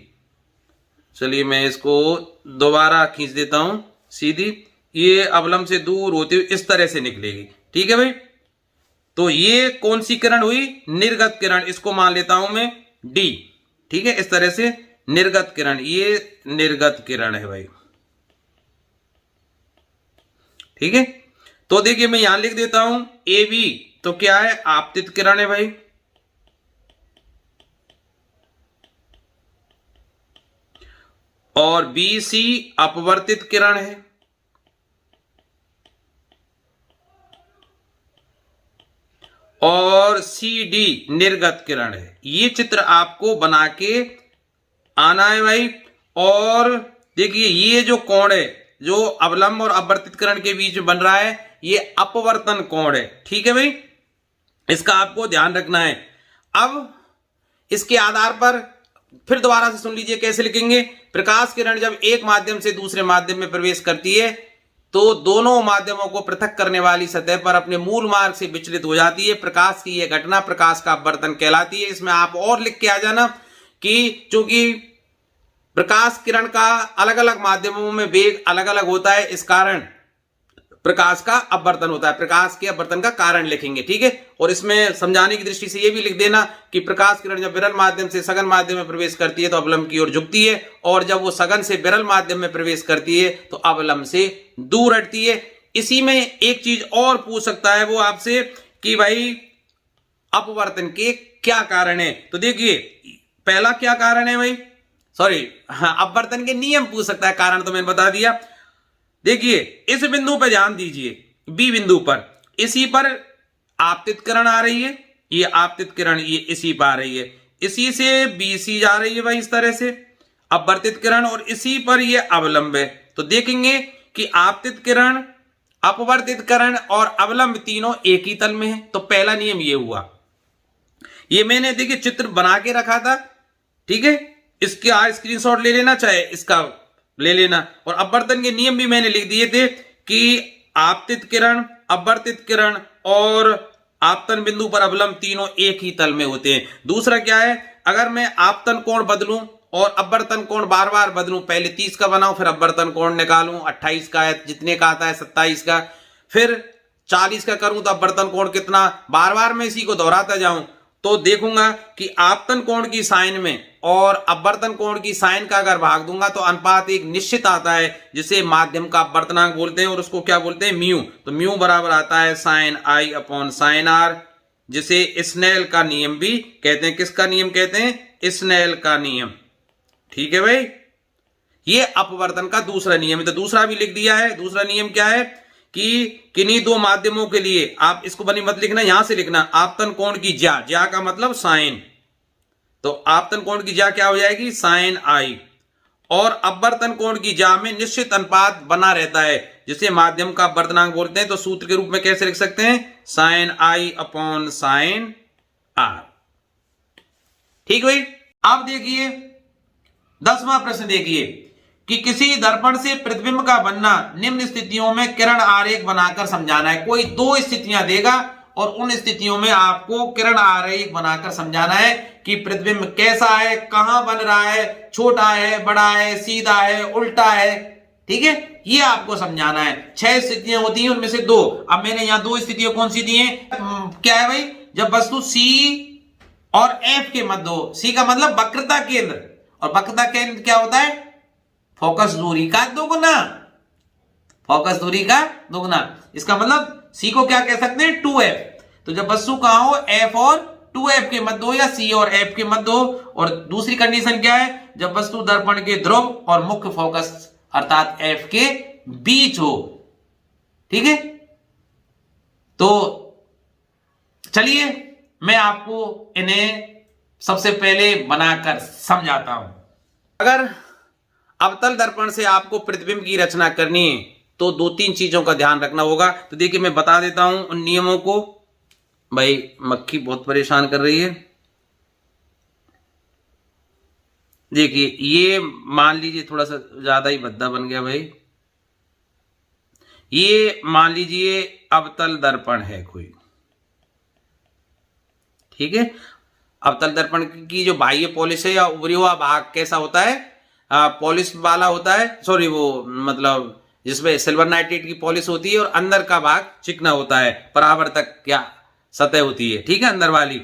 चलिए मैं इसको दोबारा खींच देता हूं सीधी, ये अवलंब से दूर होती हुई इस तरह से निकलेगी। ठीक है भाई, तो ये कौन सी किरण हुई, निर्गत किरण, इसको मान लेता हूं मैं D। ठीक है, इस तरह से निर्गत किरण, ये निर्गत किरण है भाई। ठीक है, तो देखिए मैं यहां लिख देता हूं AB, तो क्या है, आपतित किरण है भाई। और BC अपवर्तित किरण है। और CD निर्गत किरण है। ये चित्र आपको बना के आना है भाई। और देखिए, ये जो कोण है जो अवलंब और अपवर्तित किरण के बीच बन रहा है, ये अपवर्तन कोण है। ठीक है भाई, इसका आपको ध्यान रखना है। अब इसके आधार पर फिर दोबारा से सुन लीजिए कैसे लिखेंगे। प्रकाश किरण जब एक माध्यम से दूसरे माध्यम में प्रवेश करती है तो दोनों माध्यमों को पृथक करने वाली सतह पर अपने मूल मार्ग से विचलित हो जाती है। प्रकाश की यह घटना प्रकाश का अपवर्तन कहलाती है। इसमें आप और लिख के आ जाना कि चूंकि प्रकाश किरण का अलग अलग माध्यमों में वेग अलग अलग होता है, इस कारण प्रकाश का अपवर्तन होता है। प्रकाश के अपवर्तन का कारण लिखेंगे। ठीक है, और इसमें समझाने की दृष्टि से यह भी लिख देना कि प्रकाश किरण जब विरल माध्यम से सघन माध्यम में प्रवेश करती है तो अवलंब की ओर झुकती है, और जब वो सघन से विरल माध्यम में प्रवेश करती है तो अवलंब से दूर हटती है। इसी में एक चीज और पूछ सकता है वो आपसे कि भाई अपवर्तन के क्या कारण है। तो देखिए, पहला क्या कारण है भाई, सॉरी अपवर्तन के नियम पूछ सकता है, कारण तो मैंने बता दिया। देखिए, इस बिंदु पर ध्यान दीजिए, बी बिंदु पर, इसी पर आपतित किरण आ रही है, ये आपतित किरण ये इसी पर आ रही है, इसी से BC जा रही है भाई इस तरह से अपवर्तित किरण, और इसी पर ये अवलंब है। तो देखेंगे कि आपतित किरण, अपवर्तित किरण और अवलंब तीनों एक ही तल में है। तो पहला नियम ये हुआ। ये मैंने देखिए चित्र बना के रखा था। ठीक है, इसके स्क्रीनशॉट ले लेना, चाहे इसका ले लेना। और अपवर्तन के नियम भी मैंने लिख दिए थे कि आपतित किरण, अपवर्तित किरण और आपतन बिंदु पर अवलंब तीनों एक ही तल में होते हैं। दूसरा क्या है, अगर मैं आपतन कोण बदलूं और अपवर्तन कोण बार बार बदलूं, पहले 30 का बनाऊं फिर अपवर्तन कोण निकालूं 28 का है, जितने का आता है 27 का, फिर 40 का करूं तो अपवर्तन कोण कितना, बार बार मैं इसी को दोहराता जाऊं तो देखूंगा कि आपतन कोण की साइन में और अपवर्तन कोण की साइन का अगर भाग दूंगा तो अनुपात एक निश्चित आता है, जिसे माध्यम का अपवर्तनांक बोलते हैं और उसको क्या बोलते हैं, म्यू। तो म्यू बराबर आता है sine I upon sine R, जिसे स्नेल का नियम भी कहते हैं। किसका नियम कहते हैं, स्नेल का नियम। ठीक है भाई, ये अपवर्तन का दूसरा नियम है। तो दूसरा भी लिख दिया है। दूसरा नियम क्या है कि किन्हीं दो माध्यमों के लिए, आप इसको बनी मत लिखना, यहां से लिखना, आपतन कोण की ज्या का मतलब साइन, तो आपतन कोण की ज्या क्या हो जाएगी, साइन आई, और अपवर्तन कोण की ज्या में निश्चित अनुपात बना रहता है, जिसे माध्यम का अपवर्तनांक बोलते हैं। तो सूत्र के रूप में कैसे लिख सकते हैं, sine I upon sine R. ठीक भाई। अब देखिए 10वां प्रश्न देखिए कि किसी दर्पण से प्रतिबिंब का बनना निम्न स्थितियों में किरण आरेख बनाकर समझाना है। कोई दो स्थितियां देगा और उन स्थितियों में आपको किरण आरेख बनाकर समझाना है कि प्रतिबिंब कैसा है, कहां बन रहा है, छोटा है, बड़ा है, सीधा है, उल्टा है। ठीक है, ये आपको समझाना है। 6 स्थितियां होती हैं, उनमें से 2। अब मैंने यहां 2 स्थितियां कौन सी दी हैं, क्या है भाई, जब वस्तु C और F के मध्य हो। C का मतलब वक्रता केंद्र, और वक्रता केंद्र क्या होता है, फोकस दूरी का दोगुना। फोकस दूरी का दोगुना, इसका मतलब C को क्या कह सकते हैं, 2F। तो जब वस्तु कहां हो, F और 2F के मध्य हो या C और F के मध्य हो। और दूसरी कंडीशन क्या है, जब वस्तु दर्पण के ध्रुव और मुख्य फोकस अर्थात F के बीच हो। ठीक है, तो चलिए मैं आपको इन्हें सबसे पहले बनाकर समझाता हूं। अगर अवतल दर्पण से आपको प्रतिबिंब की रचना करनी है तो 2-3 चीजों का ध्यान रखना होगा। तो देखिए मैं बता देता हूं उन नियमों को। भाई मक्खी बहुत परेशान कर रही है। देखिए ये मान लीजिए थोड़ा सा ज्यादा ही भद्दा बन गया भाई। ये मान लीजिए अवतल दर्पण है कोई, ठीक है। अवतल दर्पण की जो बाह्य पॉलिश है या उभरी हुआ भाग कैसा होता है, पॉलिश वाला होता है, सॉरी वो मतलब जिसमें सिल्वर नाइट्रेट की पॉलिश होती है और अंदर का भाग चिकना होता है, परावर्तक क्या सतह होती है, ठीक है, अंदर वाली।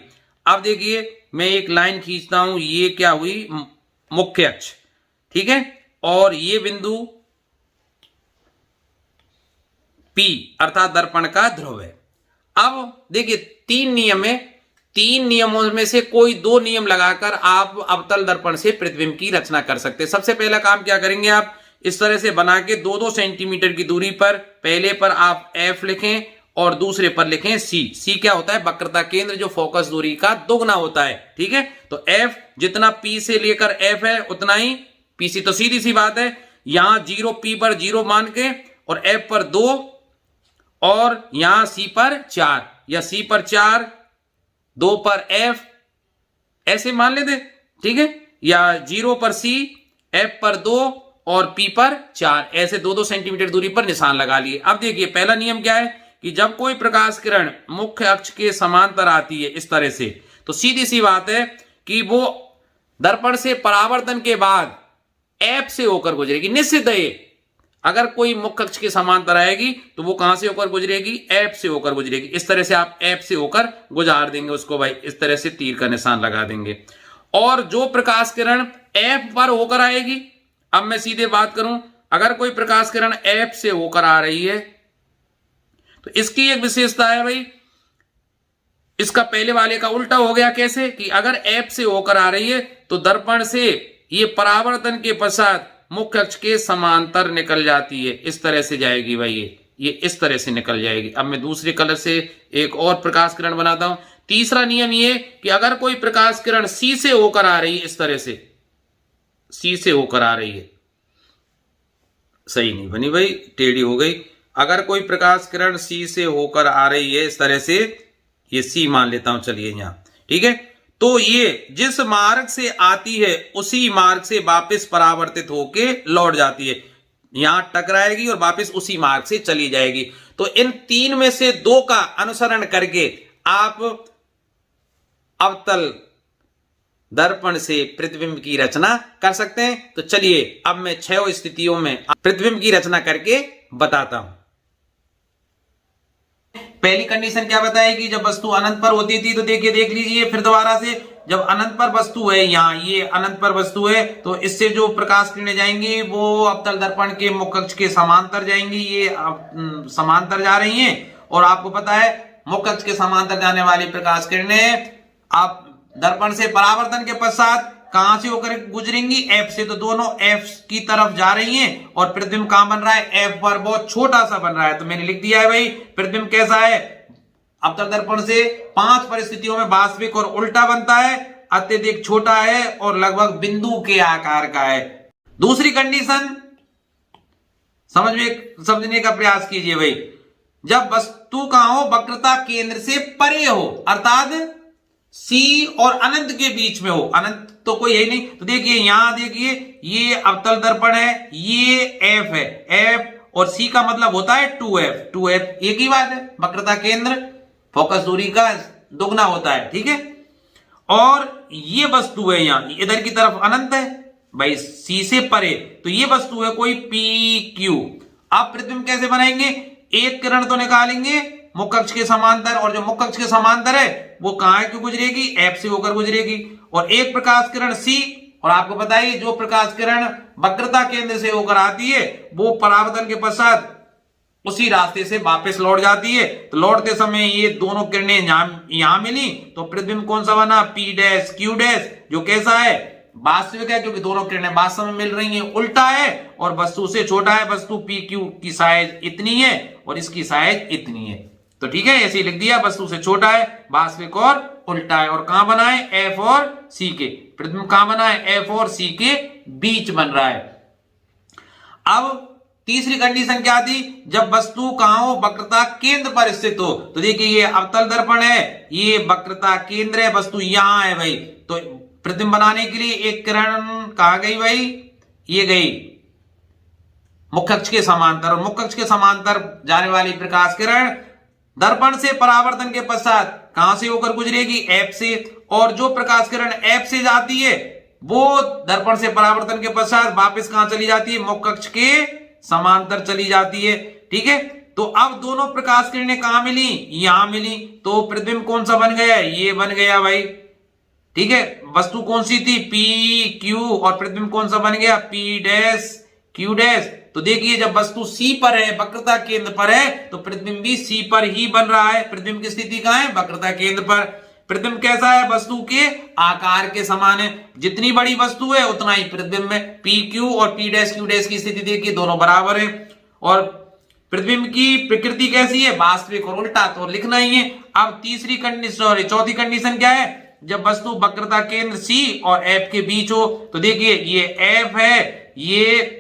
अब देखिए मैं एक लाइन खींचता हूं, ये क्या हुई, मुख्य अक्ष, ठीक है, और ये बिंदु P अर्थात दर्पण का ध्रुव है। अब देखिए 3 नियम है, 3 नियमों में से कोई 2 नियम लगाकर आप अवतल दर्पण से प्रतिबिंब की रचना कर सकते हैं। सबसे पहला काम क्या करेंगे, आप इस तरह से बना के 2-2 सेंटीमीटर की दूरी पर पहले पर आप F लिखें और दूसरे पर लिखें C। C क्या होता है, वक्रता केंद्र, जो फोकस दूरी का दोगुना होता है, ठीक है। तो F जितना P से लेकर F है उतना ही PC, तो सीधी सी बात है, यहां 0 P पर 0 मान के और F पर 2 और यहां C पर 4 या C पर 4 2 पर F ऐसे मान लेते, ठीक है, या 0 पर C, F पर 2 और P पर 4, ऐसे 2-2 सेंटीमीटर दूरी पर निशान लगा लिए। अब देखिए पहला नियम क्या है कि जब कोई प्रकाश किरण मुख्य अक्ष के समांतर आती है इस तरह से, तो सीधी सी बात है कि वो दर्पण से परावर्तन के बाद F से होकर गुजरेगी, निश्चित है। अगर कोई मुख्य अक्ष के समांतर आएगी तो वो कहां से होकर गुजरेगी, F से होकर गुजरेगी। इस तरह से आप F से होकर गुजार देंगे उसको भाई, इस तरह से तीर का निशान लगा देंगे। और जो प्रकाश किरण F पर होकर आएगी, अब मैं सीधे बात करूं, अगर कोई प्रकाश किरण F से होकर आ रही है तो इसकी एक विशेषता है भाई, इसका पहले वाले का उल्टा हो गया। कैसे कि अगर F से होकर आ रही है तो दर्पण से ये परावर्तन के पश्चात मुख्य अक्ष के समांतर निकल जाती है, इस तरह से जाएगी भाई, ये इस तरह से निकल जाएगी। अब मैं दूसरे कलर से एक और प्रकाश किरण बनाता हूं। तीसरा नियम ये कि अगर कोई प्रकाश किरण C से होकर आ रही है, इस तरह से C से होकर आ रही है, सही नहीं बनी भाई, टेढ़ी हो गई। अगर कोई प्रकाश किरण C से होकर आ रही है इस तरह से, ये C मान लेता हूं, चलिए यहां, ठीक है, तो ये जिस मार्ग से आती है उसी मार्ग से वापस परावर्तित होके लौट जाती है। यहां टकराएगी और वापस उसी मार्ग से चली जाएगी। तो इन तीन में से दो का अनुसरण करके आप अवतल दर्पण से प्रतिबिंब की रचना कर सकते हैं। तो चलिए अब मैं 6 स्थितियों में प्रतिबिंब की रचना करके बताता हूं। पहली कंडीशन क्या बताएगी, जब वस्तु अनंत पर होती थी, तो देखिए देख लीजिए फिर दोबारा से, जब अनंत पर वस्तु है, यहाँ ये अनंत पर वस्तु है, तो इससे जो प्रकाश किरणें जाएंगी वो अवतल दर्पण के मुख्य अक्ष के समांतर जाएंगी। ये समांतर जा रही हैं और आपको पता है मुख्य अक्ष के समांतर जाने वाली प्रकाश किरणें आप दर्पण से परावर्तन के पश्चात कहां से होकर गुजरेंगी, एफ से। तो दोनों एफ की तरफ जा रही हैं और प्रतिबिंब कहां बन रहा है, एफ पर बहुत छोटा सा बन रहा है। तो मैंने लिख दिया है भाई प्रतिबिंब कैसा है, अवतल दर्पण से 5 परिस्थितियों में वास्तविक और उल्टा बनता है, अत्यधिक छोटा है और लगभग बिंदु के आकार का है। दूसरी कंडीशन समझने का प्रयास कीजिए भाई, जब वस्तु कहां हो, वक्रता केंद्र से परे हो, अर्थात सी और अनंत के बीच में हो। अनंत तो कोई है नहीं। तो देखिए यहां देखिए ये अवतल दर्पण है, ये एफ है, एफ और सी का मतलब होता है 2f। 2f एक ही बात है, वक्रता केंद्र फोकस दूरी का दुगना होता है, ठीक है। और ये वस्तु है यहां इधर की तरफ अनंत है भाई, सी से परे, तो ये वस्तु है कोई पी क्यू। आप प्रतिबिंब कैसे बनाएंगे, एक किरण तो निकालेंगे मुख्य अक्ष के समांतर, और जो मुख्य अक्ष के समांतर है वो कहां क्यों गुजरेगी, एफ से होकर गुजरेगी। और एक प्रकाश किरण सी, और आपको बताइए जो प्रकाश किरण वक्रता केंद्र से होकर आती है वो परावर्तन के पश्चात उसी रास्ते से वापस लौट जाती है। तो लौटते समय ये दोनों किरणें यहां मिली, तो प्रतिबिंब कौन सा बना, पी डैश क्यू डैश, जो कैसा है, वास्तविक है, क्योंकि दोनों किरणें वास्तव में मिल रही हैं। उल्टा है और वस्तु से छोटा है, वस्तु पी क्यू की साइज इतनी है और इसकी साइज इतनी है। तो ठीक है, ऐसे ही लिख दिया, वस्तु से छोटा है, वास्तविक और उल्टा है। और कहां बना है, एफ और सी के, प्रतिबिंब कहां बना है, एफ और सी के बीच बन रहा है। अब तीसरी कंडीशन क्या थी, जब वस्तु कहां हो, वक्रता केंद्र पर स्थित हो। तो देखिए ये अवतल दर्पण है, ये वक्रता केंद्र है, वस्तु यहां है भाई। तो प्रतिबिंब बनाने के लिए एक किरण कहां गई भाई, ये गई मुख्य अक्ष के समांतर, और मुख्य अक्ष के समांतर जाने वाली प्रकाश किरण दर्पण से परावर्तन के पश्चात कहां से होकर गुजरेगी, एफ से। और जो प्रकाश किरण एफ से जाती है वो दर्पण से परावर्तन के पश्चात वापस कहां चली जाती है, मुख्य अक्ष के समांतर चली जाती है, ठीक है। तो अब दोनों प्रकाश किरणें कहां मिली, यहां मिली, तो प्रतिबिंब कौन सा बन गया, ये बन गया भाई, ठीक है। वस्तु कौन सी थी, पी क्यू, और प्रतिबिंब कौन सा बन गया, पी डैश क्यू डैश। तो देखिए जब वस्तु सी पर है, वक्रता केंद्र पर है, तो प्रतिबिंब भी सी पर ही बन रहा है। प्रतिबिंब की स्थिति कहां है, वक्रता केंद्र पर। प्रतिबिंब कैसा है, वस्तु के आकार के समान है, जितनी बड़ी वस्तु है उतना ही प्रतिबिंब है। पी क्यू और पी डैश क्यू डैश की स्थिति देखिए दोनों बराबर है। और प्रतिबिंब की प्रकृति कैसी है, वास्तविक और उल्टा, तो लिखना ही है। अब तीसरी कंडीशन, चौथी कंडीशन क्या है, जब वस्तु वक्रता केंद्र सी और एफ के बीच हो। तो देखिए ये एफ है, ये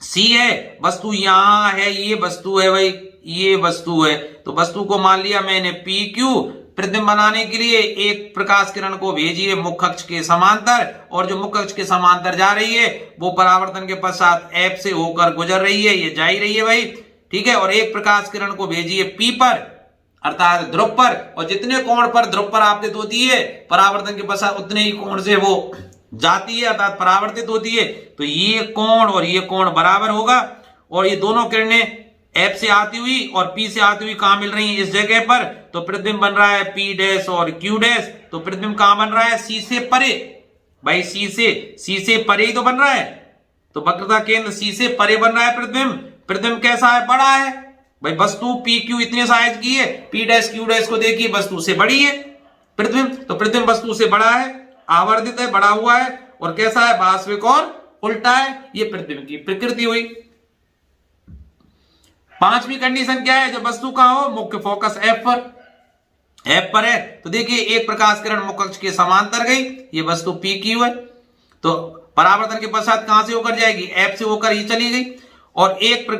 सी है, वस्तु यहां है, ये वस्तु है भाई, ये वस्तु है। तो वस्तु को मान लिया मैंने पी क्यू। प्रतिबिंब बनाने के लिए एक प्रकाश किरण को भेजिए मुख्य अक्ष के समांतर, और जो मुख्य अक्ष के समांतर जा रही है वो परावर्तन के पश्चात एफ से होकर गुजर रही है, ये जा ही रही है भाई, ठीक है। और एक प्रकाश किरण को भेजिए पी पर, अर्थात ध्रुव पर, और जितने कोण पर ध्रुव पर आपतित होती है परावर्तन के पश्चात उतने ही कोण से वो जाती है, अर्थात परावर्तित होती है। तो ये कोण और ये कोण बराबर होगा, और ये दोनों किरणें एफ से आती हुई और पी से आती हुई कहां मिल रही है, इस जगह पर। तो प्रतिबिंब बन रहा है पी डैश और क्यू डैश। तो प्रतिबिंब कहां बन रहा है, सी से परे भाई, सी से परे ही तो बन रहा है। तो वक्रता केंद्र सी से परे बन रहा है प्रतिबिंब। प्रतिबिंब कैसा है, बड़ा है भाई, वस्तु पी क्यू इतने साइज की है, पी डैश क्यू डैश को देखिए वस्तु से बड़ी है प्रतिबिंब। तो प्रतिबिंब वस्तु से बड़ा है, आवर्धित है, बड़ा हुआ है, और कैसा है, वास्तविक और उल्टा है। ये प्रतिबिंब की प्रकृति हुई। पांचवी कंडीशन क्या है, जब वस्तु कहां हो, मुख्य फोकस एफ पर है। तो देखिए एक प्रकाश किरण मुख्य अक्ष के समांतर गई, ये वस्तु पी क्यू है, तो परावर्तन के पश्चात कहां से होकर जाएगी, एफ से होकर ही चली गई। और एक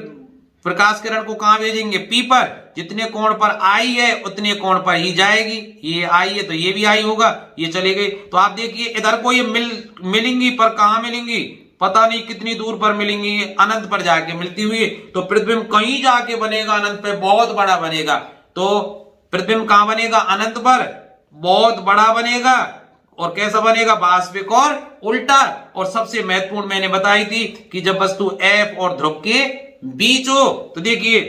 प्रकाश किरण को कहां भेजेंगे, पी पर, जितने कोण पर आई है उतने कोण पर ही जाएगी। ये आई है तो ये भी आई होगा, ये चले गई। तो आप देखिए इधर को ये मिलेंगी, पर कहां मिलेंगी, पता नहीं कितनी दूर पर मिलेंगी, अनंत पर जाके मिलती हुई। तो प्रतिबिंब कहीं जाके बनेगा अनंत पे, बहुत बड़ा बनेगा। तो प्रतिबिंब कहां बनेगा? अनंत पर, बहुत बड़ा बनेगा। और कैसा बनेगा? वास्तविक और उल्टा। और सबसे महत्वपूर्ण मैंने बताई थी कि जब वस्तु F और ध्रुव के बीच हो, तो देखिए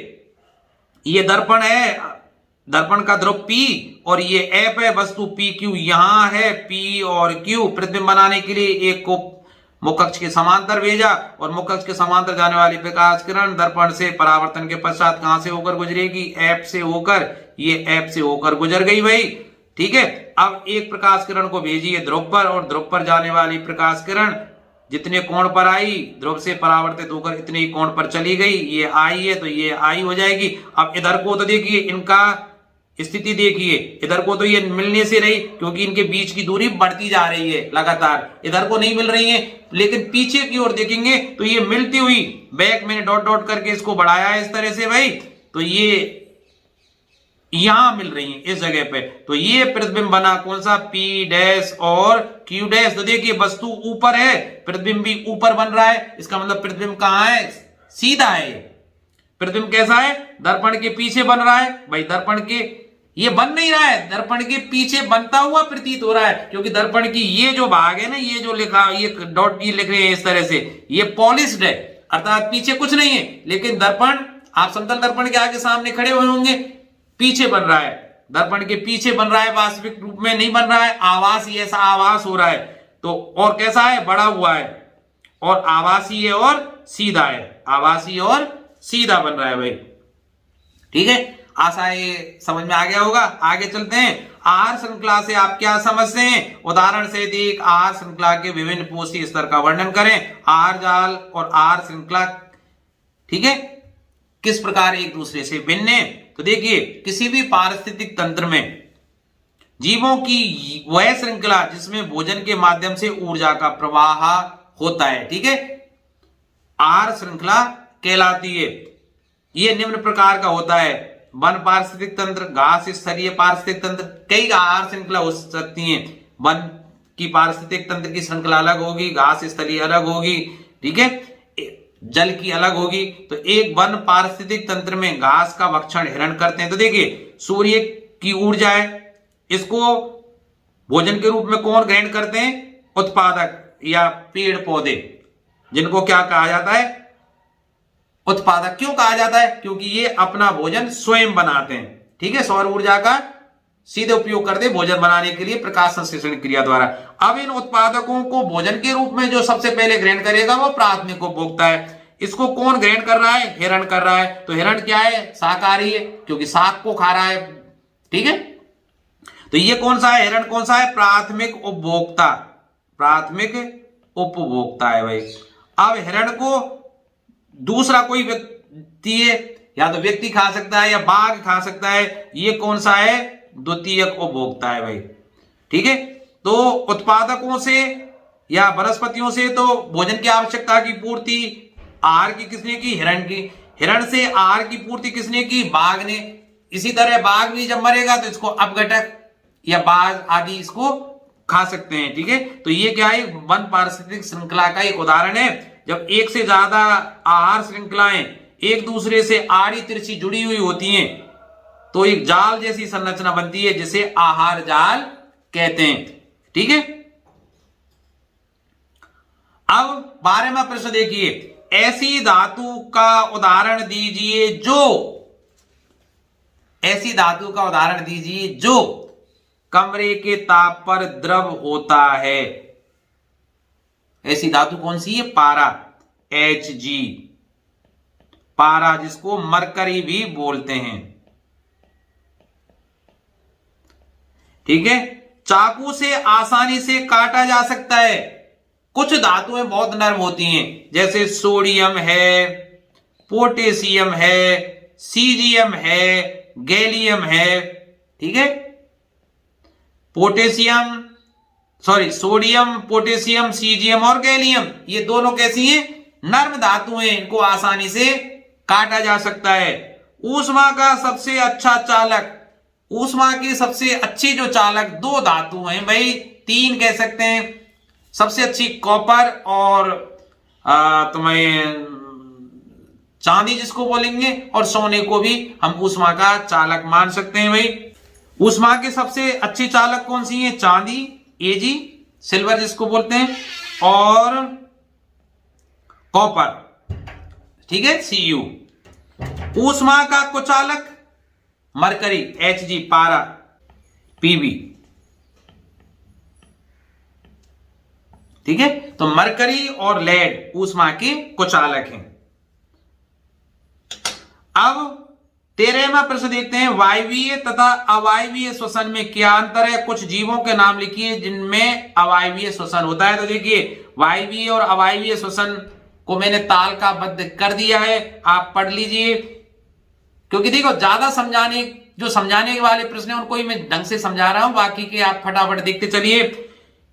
ये दर्पण है, दर्पण का ध्रुव P और ये F है, वस्तु PQ यहां है, P और Q। प्रतिबिंब बनाने के लिए एक को मुखअक्ष के समांतर भेजा और मुखअक्ष के समांतर जाने वाली प्रकाश किरण दर्पण से परावर्तन के पश्चात कहां से होकर गुजरेगी? F से होकर। ये F से होकर गुजर गई भाई, ठीक है। अब एक प्रकाश किरण को भेजिए ध्रुव पर, और ध्रुव पर जाने वाली प्रकाश किरण जितने कोण पर आई, ध्रुव से परावर्तित होकर इतने ही कोण पर चली गई। ये आई है तो ये आई हो जाएगी। अब इधर को तो देखिए, इनका स्थिति देखिए, इधर को तो ये मिलने से रही, क्योंकि इनके बीच की दूरी बढ़ती जा रही है लगातार, इधर को नहीं मिल रही है। लेकिन पीछे की ओर देखेंगे तो ये मिलती हुई, बैक मैंने डॉट डॉट करके इसको बढ़ाया है इस तरह से भाई, तो ये यहां मिल रही है इस जगह पे। तो ये प्रतिबिंब बना कौन सा? P डैश और Q डैश। तो देखिए वस्तु ऊपर है, प्रतिबिंब भी ऊपर बन रहा है, इसका मतलब प्रतिबिंब कहां है? सीधा है। प्रतिबिंब कैसा है? दर्पण के पीछे बन रहा है भाई, दर्पण के ये बन नहीं रहा है, दर्पण के पीछे बनता हुआ प्रतीत हो रहा है, क्योंकि दर्पण की ये जो भाग है ना, ये जो लिखा, ये डॉट ये लिख रहे हैं इस तरह से, ये पॉलिश्ड है, अर्थात पीछे कुछ नहीं है। लेकिन दर्पण, आप समतल दर्पण के आगे सामने खड़े हुए होंगे, पीछे बन रहा है, दर्पण के पीछे बन रहा है, वास्तविक रूप में नहीं बन रहा है, आभासी ऐसा आभास हो रहा है। तो और कैसा है? बड़ा हुआ है, और आभासी है और सीधा है, आभासी और सीधा बन रहा है भाई, ठीक है। आशा ये समझ में आ गया होगा। आगे चलते हैं। आहार श्रृंखला से आप क्या समझते हैं? उदाहरण से देख, आहार श्रृंखला के विभिन्न पोषी स्तर का वर्णन करें। आहार जाल और आहार श्रृंखला, ठीक है, किस प्रकार एक दूसरे से भिन्न है? तो देखिए, किसी भी पारिस्थितिक तंत्र में जीवों की वह श्रृंखला जिसमें भोजन के माध्यम से ऊर्जा का प्रवाह होता है, ठीक है, आहार श्रृंखला कहलाती है। यह निम्न प्रकार का होता है: वन पारिस्थितिक तंत्र, घास स्तरीय पारिस्थितिक तंत्र। कई आहार श्रृंखला हो सकती हैं, वन की पारिस्थितिक तंत्र की श्रृंखला अलग होगी, घास स्तरीय अलग होगी, ठीक है, जल की अलग होगी। तो एक वन पारिस्थितिक तंत्र में घास का भक्षण हिरण करते हैं। तो देखिए, सूर्य की ऊर्जा है, इसको भोजन के रूप में कौन ग्रहण करते हैं? उत्पादक या पेड़ पौधे, जिनको क्या कहा जाता है? उत्पादक। क्यों कहा जाता है? क्योंकि ये अपना भोजन स्वयं बनाते हैं, ठीक है, सौर ऊर्जा का सीधे उपयोग करते हैं भोजन बनाने के लिए प्रकाश संश्लेषण क्रिया द्वारा। अब इन उत्पादकों को भोजन के रूप में जो सबसे पहले ग्रहण करेगा वो प्राथमिक उपभोक्ता है। इसको कौन ग्रहण कर रहा है? हिरण कर रहा है। तो हिरण क्या है? शाकाहारी है, क्योंकि शाक को खा रहा है, ठीक है। तो ये कौन सा है? हिरण कौन सा है? प्राथमिक उपभोक्ता, प्राथमिक उपभोक्ता है भाई। अब हिरण को दूसरा कोई व्यक्ति है, या तो व्यक्ति खा सकता है या बाघ खा सकता है, ये कौन सा है? द्वितीयक उपभोक्ता है भाई, ठीक है। तो उत्पादकों से या वनस्पतियों से तो भोजन की आवश्यकता की पूर्ति आहार की किसने की? हिरण की। हिरण से आहार की पूर्ति किसने की? बाघ ने। इसी तरह बाघ भी जब मरेगा तो इसको अपघटक या बाघ आदि इसको खा सकते हैं, ठीक है। तो ये क्या है? वन पारिस्थितिक श्रृंखला का एक उदाहरण है। जब एक से ज्यादा आहार श्रृंखलाएं एक दूसरे से आड़ी तिरछी जुड़ी हुई होती हैं, तो एक जाल जैसी संरचना बनती है, जिसे आहार जाल कहते हैं, ठीक है। अब 12वां प्रश्न देखिए, ऐसी धातु का उदाहरण दीजिए जो, ऐसी धातु का उदाहरण दीजिए जो कमरे के ताप पर द्रव होता है। ऐसी धातु कौन सी है? पारा, Hg, पारा, जिसको मरकरी भी बोलते हैं, ठीक है। चाकू से आसानी से काटा जा सकता है। कुछ धातुएं बहुत नरम होती हैं, जैसे सोडियम है, पोटेशियम है, सीजियम है, गैलियम है, ठीक है। Potassium, sorry, sodium, potassium, caesium और गैलियम, ये दोनों कैसी हैं? नर्म धातुएं, इनको आसानी से काटा जा सकता है। ऊष्मा का सबसे अच्छा चालक, ऊष्मा की सबसे अच्छी जो चालक दो धातु हैं भाई, तीन कह सकते हैं। सबसे अच्छी कॉपर और तुम्हें चांदी जिसको बोलेंगे, और सोने को भी हम ऊष्मा का चालक मान सकते हैं भाई। ऊष्मा के सबसे अच्छे चालक कौन सी है? चांदी Ag, सिल्वर जिसको बोलते हैं, और कॉपर, ठीक है, Cu। ऊष्मा का कुचालक मरकरी Hg, पारा Pb, ठीक है। तो मरकरी और लेड ऊष्मा के कुचालक हैं। अब 13वां प्रश्न देखते हैं, वायवीय तथा अवायवीय श्वसन में क्या अंतर है? कुछ जीवों के नाम लिखिए जिनमें अवायवीय श्वसन होता है। तो देखिए, वायवीय और अवायवीय श्वसन को मैंने तालिकाबद्ध कर दिया है, आप पढ़ लीजिए, क्योंकि देखो ज्यादा समझाने वाले प्रश्न है उनको ही मैं ढंग से समझा रहा हूं, बाकी के आप फटाफट देखते चलिए।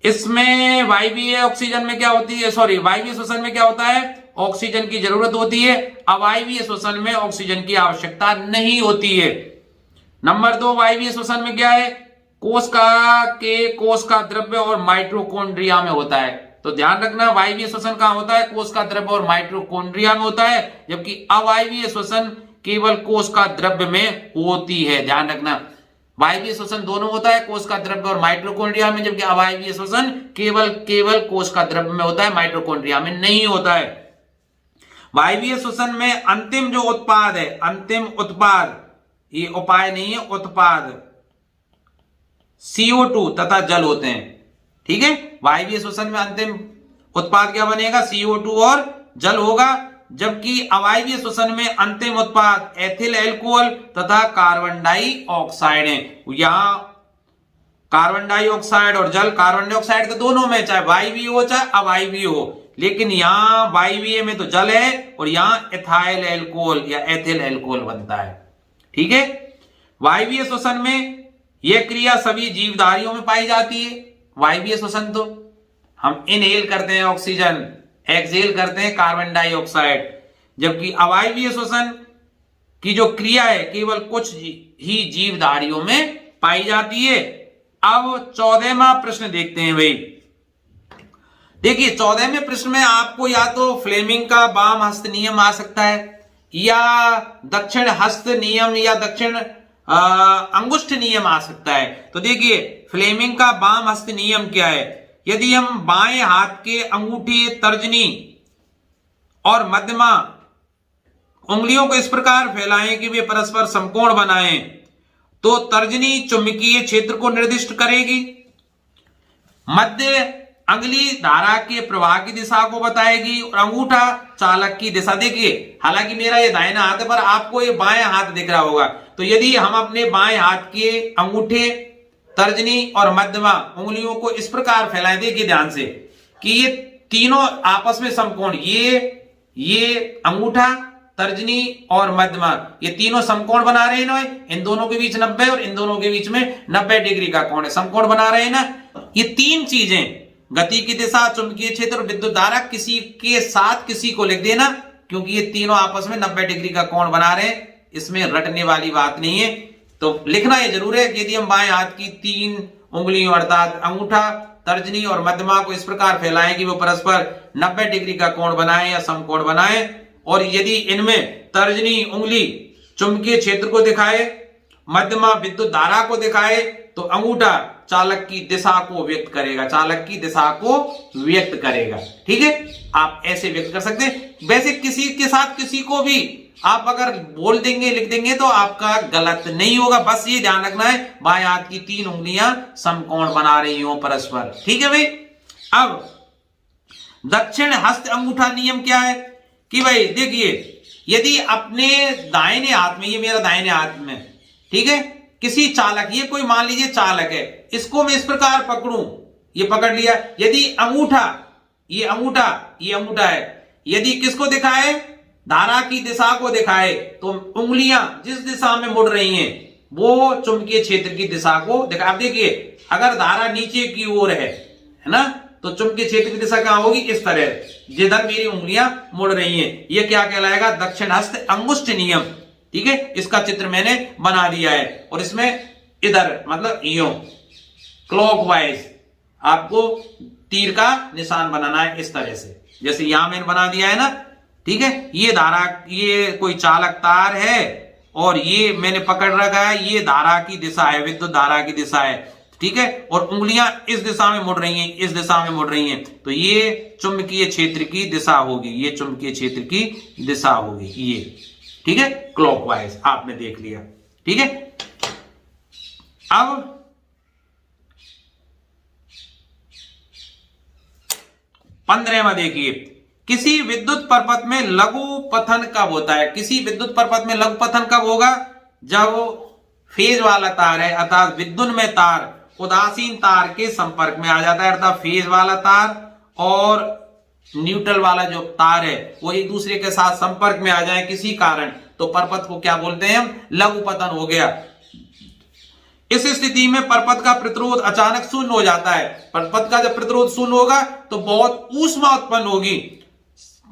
इसमें वायवीय ऑक्सीजन में क्या होती है, सॉरी वायवीय श्वसन में क्या होता है? ऑक्सीजन की जरूरत होती है। अवायवीय श्वसन में ऑक्सीजन की आवश्यकता नहीं होती है। नंबर 2, वायवीय श्वसन में क्या है? कोश का द्रव्य और माइटोकॉन्ड्रिया में होता है। तो ध्यान रखना, वायवीय श्वसन कहां होता है? कोश का द्रव्य और माइटोकॉन्ड्रिया में होता है, जबकि अवायवीय श्वसन केवल कोश का द्रव्य में होती है। ध्यान रखना, वायवीय श्वसन दोनों होता है, कोश का द्रव्य और माइटोकॉन्ड्रिया में, जबकि अवायवीय श्वसन केवल कोश का द्रव्य में होता है, माइटोकॉन्ड्रिया में नहीं होता है। वायवीय श्वसन में अंतिम जो उत्पाद है, अंतिम उत्पाद, ये उपाय नहीं है, उत्पाद CO2 तथा जल होते हैं, ठीक है। वायवीय श्वसन में अंतिम उत्पाद क्या बनेगा? CO2 और जल होगा, जबकि अवायवीय श्वसन में अंतिम उत्पाद एथिल एल्कोहल तथा कार्बन डाइऑक्साइड है। यहां कार्बन डाइऑक्साइड और जल, कार्बन डाइऑक्साइड तो दोनों में, चाहे वायवीय हो चाहे अवायवीय हो, लेकिन यहां वायवीय में तो जल है और यहां एथाइल एल्कोहल या एथिल एल्कोहल बनता है, ठीक है। वायवीय श्वसन में यह क्रिया सभी जीवधारियों में पाई जाती है। वायवीय श्वसन तो हम इनहेल करते हैं ऑक्सीजन, एक्सहेल करते हैं कार्बन डाइऑक्साइड, जबकि अवायवीय श्वसन की जो क्रिया है केवल कुछ ही जीवधारियों में पाई जाती है। अब 14वां प्रश्न देखते हैं भाई। देखिए 14वें प्रश्न में आपको या तो फ्लेमिंग का वाम हस्त नियम आ सकता है, या दक्षिण हस्त नियम, या दक्षिण अंगुष्ठ नियम आ सकता है। तो देखिए फ्लेमिंग का वाम हस्त नियम क्या है? यदि हम बाएं हाथ के अंगूठे, तर्जनी और मध्यमा उंगलियों को इस प्रकार फैलाएं कि वे परस्पर समकोण बनाएं, तो तर्जनी चुंबकीय क्षेत्र को निर्दिष्ट करेगी, मध्य अंगुली धारा के प्रवाह की दिशा को बताएगी, और अंगूठा चालक की दिशा। देखिए हालांकि मेरा ये दाहिना हाथ है, पर आपको ये बाएं हाथ दिख रहा होगा। तो यदि हम अपने बाएं हाथ के अंगूठे, तर्जनी और मध्यमा उंगलियों को इस प्रकार फैलाएं, देखिए ध्यान से, कि ये तीनों आपस में समकोण, ये अंगूठा, तर्जनी और मध्यमा, ये तीनों समकोण बना रहे हैं ना, इन दोनों के बीच 90 और इन दोनों के बीच में 90 डिग्री का कोण है, समकोण बना रहे हैं ना। ये तीन चीजें, गति की दिशा, चुंबकीय क्षेत्र और विद्युत धारा, किसी के साथ किसी को लिख देना, क्योंकि ये तीनों आपस में 90 डिग्री का कोण बना रहे हैं, इसमें रटने वाली बात नहीं है। तो लिखना ये जरूर है कि यदि हम बाएं हाथ की 3 उंगलियों अर्थात अंगूठा, तर्जनी और मध्यमा को इस प्रकार फैलाएं कि वो परस्पर 90 डिग्री का कोण बनाए या समकोण बनाए, और यदि इनमें तर्जनी उंगली चुंबकीय क्षेत्र को दिखाए, मध्यमा विद्युत धारा को दिखाए, तो अंगूठा चालक की दिशा को व्यक्त करेगा, चालक की दिशा को व्यक्त करेगा, ठीक है। आप ऐसे व्यक्त कर सकते हैं। वैसे किसी के साथ किसी को भी आप अगर बोल देंगे, लिख देंगे, तो आपका गलत नहीं होगा। बस ये ध्यान रखना है बाएं हाथ की 3 उंगलियां समकोण बना रही हो परस्पर, ठीक है भाई। अब दक्षिण हस्त अंगूठा नियम क्या है कि भाई देखिए, यदि अपने दाहिने हाथ में, ये मेरा दाहिने हाथ में, ठीक है, किसी चालक, ये कोई मान लीजिए चालक है, इसको मैं इस प्रकार पकड़ूं, ये पकड़ लिया, यदि अंगूठा, ये अंगूठा है, यदि किसको दिखाए, धारा की दिशा को दिखाए, तो उंगलियां जिस दिशा में मुड़ रही हैं वो चुंबकीय क्षेत्र की दिशा को दिखा। अब देखिए अगर धारा नीचे की ओर है ना, तो चुंबकीय क्षेत्र की दिशा कहां होगी? इस तरह, जिधर मेरी उंगलियां मुड़ रही हैं। ये क्या कहलाएगा? दक्षिण हस्त अंगुष्ठ नियम, ठीक है। इसका चित्र मैंने बना दिया है, और इसमें इधर मतलब यूं क्लॉकवाइज आपको तीर का निशान बनाना है, इस तरह से, जैसे यहां मैंने बना दिया है ना, ठीक है, ये धारा, ये कोई चालक तार है और ये मैंने पकड़ रखा है, ये धारा की दिशा है, विद्युत धारा की दिशा है, ठीक है, और उंगलियां इस दिशा में मुड़ रही हैं, इस दिशा में मुड़ रही हैं, तो ये चुंबकीय क्षेत्र की दिशा होगी, ये चुंबकीय क्षेत्र की दिशा होगी ये, ठीक है, क्लॉकवाइज आपने देख लिया, ठीक है। अब 15वां देखिए, किसी विद्युत परपथ में लघु पथन कब होता है? किसी विद्युत परपथ में लघु पथन कब होगा? जब फेज वाला तार है अर्थात विद्युन्मय तार उदासीन तार के संपर्क में आ जाता है, अर्थात फेज वाला तार और न्यूट्रल वाला जो तार है वो एक दूसरे के साथ संपर्क में आ जाए किसी कारण, तो परपथ को क्या बोलते हैं हम? लघु पतन हो गया। इस स्थिति में परपथ का प्रतिरोध अचानक शून्य हो जाता है। परपथ का जब प्रतिरोध शून्य होगा तो बहुत ऊष्मा उत्पन्न होगी,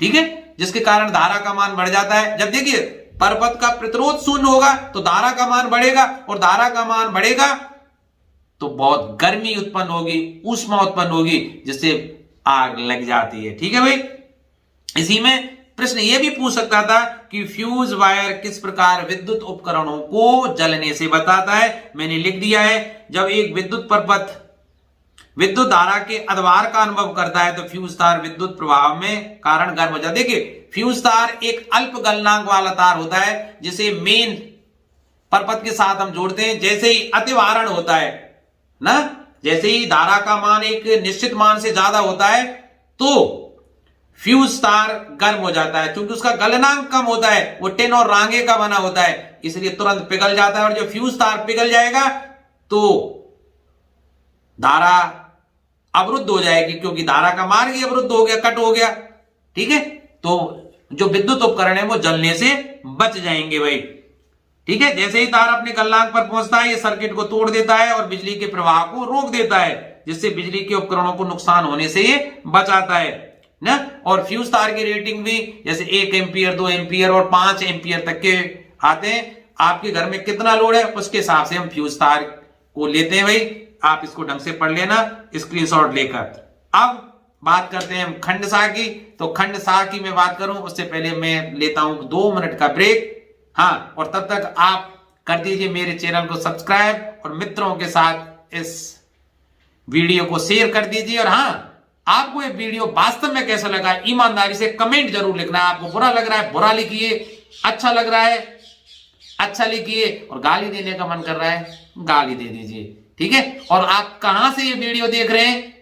ठीक है, जिसके कारण धारा का मान बढ़ जाता है। जब देखिए परपथ का प्रतिरोध शून्य होगा तो धारा का मान बढ़ेगा, और धारा का मान बढ़ेगा तो बहुत गर्मी उत्पन्न होगी, ऊष्मा उत्पन्न होगी, जिससे आग लग जाती है, ठीक है भाई। इसी में प्रश्न यह भी पूछ सकता था कि फ्यूज वायर किस प्रकार विद्युत उपकरणों को जलने से बताता है। मैंने लिख दिया है, जब एक विद्युत परपथ विद्युत धारा के अधवार का अनुभव करता है तो फ्यूज तार विद्युत प्रभाव में कारण गर्म हो जाता है। देखिए फ्यूज तार एक अल्प गलनांक वाला तार होता है जिसे मेन परपथ के साथ हम जोड़ते हैं। जैसे ही अतिवारण होता है ना, जैसे ही धारा का मान एक निश्चित मान से ज्यादा होता है तो फ्यूज तार गर्म हो जाता है, क्योंकि उसका गलनांक कम होता है, वो टिन और रांगे का बना होता है, इसलिए तुरंत पिघल जाता है। और जब फ्यूज तार पिघल जाएगा तो धारा अवरुद्ध हो जाएगी, क्योंकि धारा का मार्ग ही अवरुद्ध हो गया, कट हो गया, ठीक है। तो जो विद्युत उपकरण है वो जलने से बच जाएंगे भाई, ठीक है। जैसे ही तार अपने गलनांक पर पहुंचता है ये सर्किट को तोड़ देता है और बिजली के प्रवाह को रोक देता है, जिससे बिजली के उपकरणों को नुकसान होने से ये बचाता है ना। और फ्यूज तार की रेटिंग भी जैसे 1 एम्पियर, 2 एम्पियर और 5 एम्पियर तक के आते हैं। आपके घर में कितना लोड है उसके हिसाब से हम फ्यूज तार को लेते हैं भाई। आप इसको ढंग से पढ़ लेना स्क्रीनशॉट लेकर। अब बात करते हैं हम खंडसार की। तो खंडसार की मैं बात करूं उससे पहले मैं लेता हूं 2 मिनट का ब्रेक। हाँ, और तब तक आप कर दीजिए मेरे चैनल को सब्सक्राइब और मित्रों के साथ इस वीडियो को शेयर कर दीजिए। और हाँ, आपको ये वीडियो वास्तव में कैसा लगा ईमानदारी से कमेंट जरूर लिखना है। आपको बुरा लग रहा है बुरा लिखिए, अच्छा लग रहा है अच्छा लिखिए, और गाली देने का मन कर रहा है गाली दे दीजिए, ठीक है। और आप कहां से ये वीडियो देख रहे हैं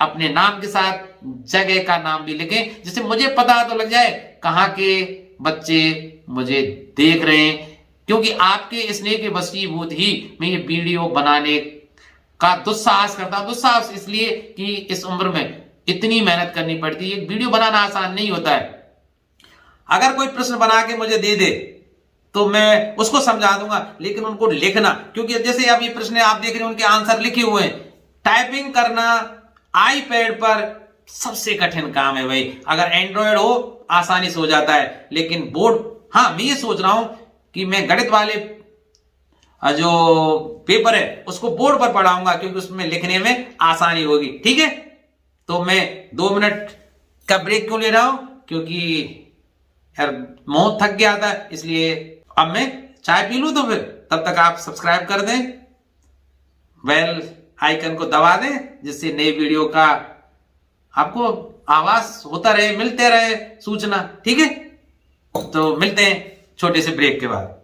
अपने नाम के साथ जगह का नाम भी लिखें, जिससे मुझे पता तो लग जाए कहां के बच्चे मुझे देख रहे हैं। क्योंकि आपके स्नेह के वशीभूत ही मैं ये वीडियो बनाने का दुस्साहस करता हूं। दुस्साहस इसलिए कि इस उम्र में इतनी मेहनत करनी पड़ती है, वीडियो बनाना आसान नहीं होता है। अगर कोई प्रश्न बना के मुझे दे दे तो मैं उसको समझा दूंगा, लेकिन उनको लिखना, क्योंकि जैसे अब ये प्रश्न आप देख रहे हैं उनके आंसर लिखे हुए हैं। टाइपिंग करना आईपैड पर सबसे कठिन काम है भाई। अगर एंड्रॉयड हो आसानी से हो जाता है, लेकिन बोर्ड, हाँ मैं ये सोच रहा हूं कि मैं गणित वाले जो पेपर है उसको बोर्ड पर पढ़ाऊंगा, क्योंकि उसमें लिखने में आसानी होगी, ठीक है। तो मैं 2 मिनट का ब्रेक क्यों ले रहा हूं? क्योंकि यार मुंह थक गया था, इसलिए अब मैं चाय पी लूं। तो फिर तब तक आप सब्सक्राइब कर दें, बेल आइकन को दबा दें, जिससे नई वीडियो का आपको आवाज होता रहे, मिलते रहे सूचना, ठीक है। तो मिलते हैं छोटे से ब्रेक के बाद।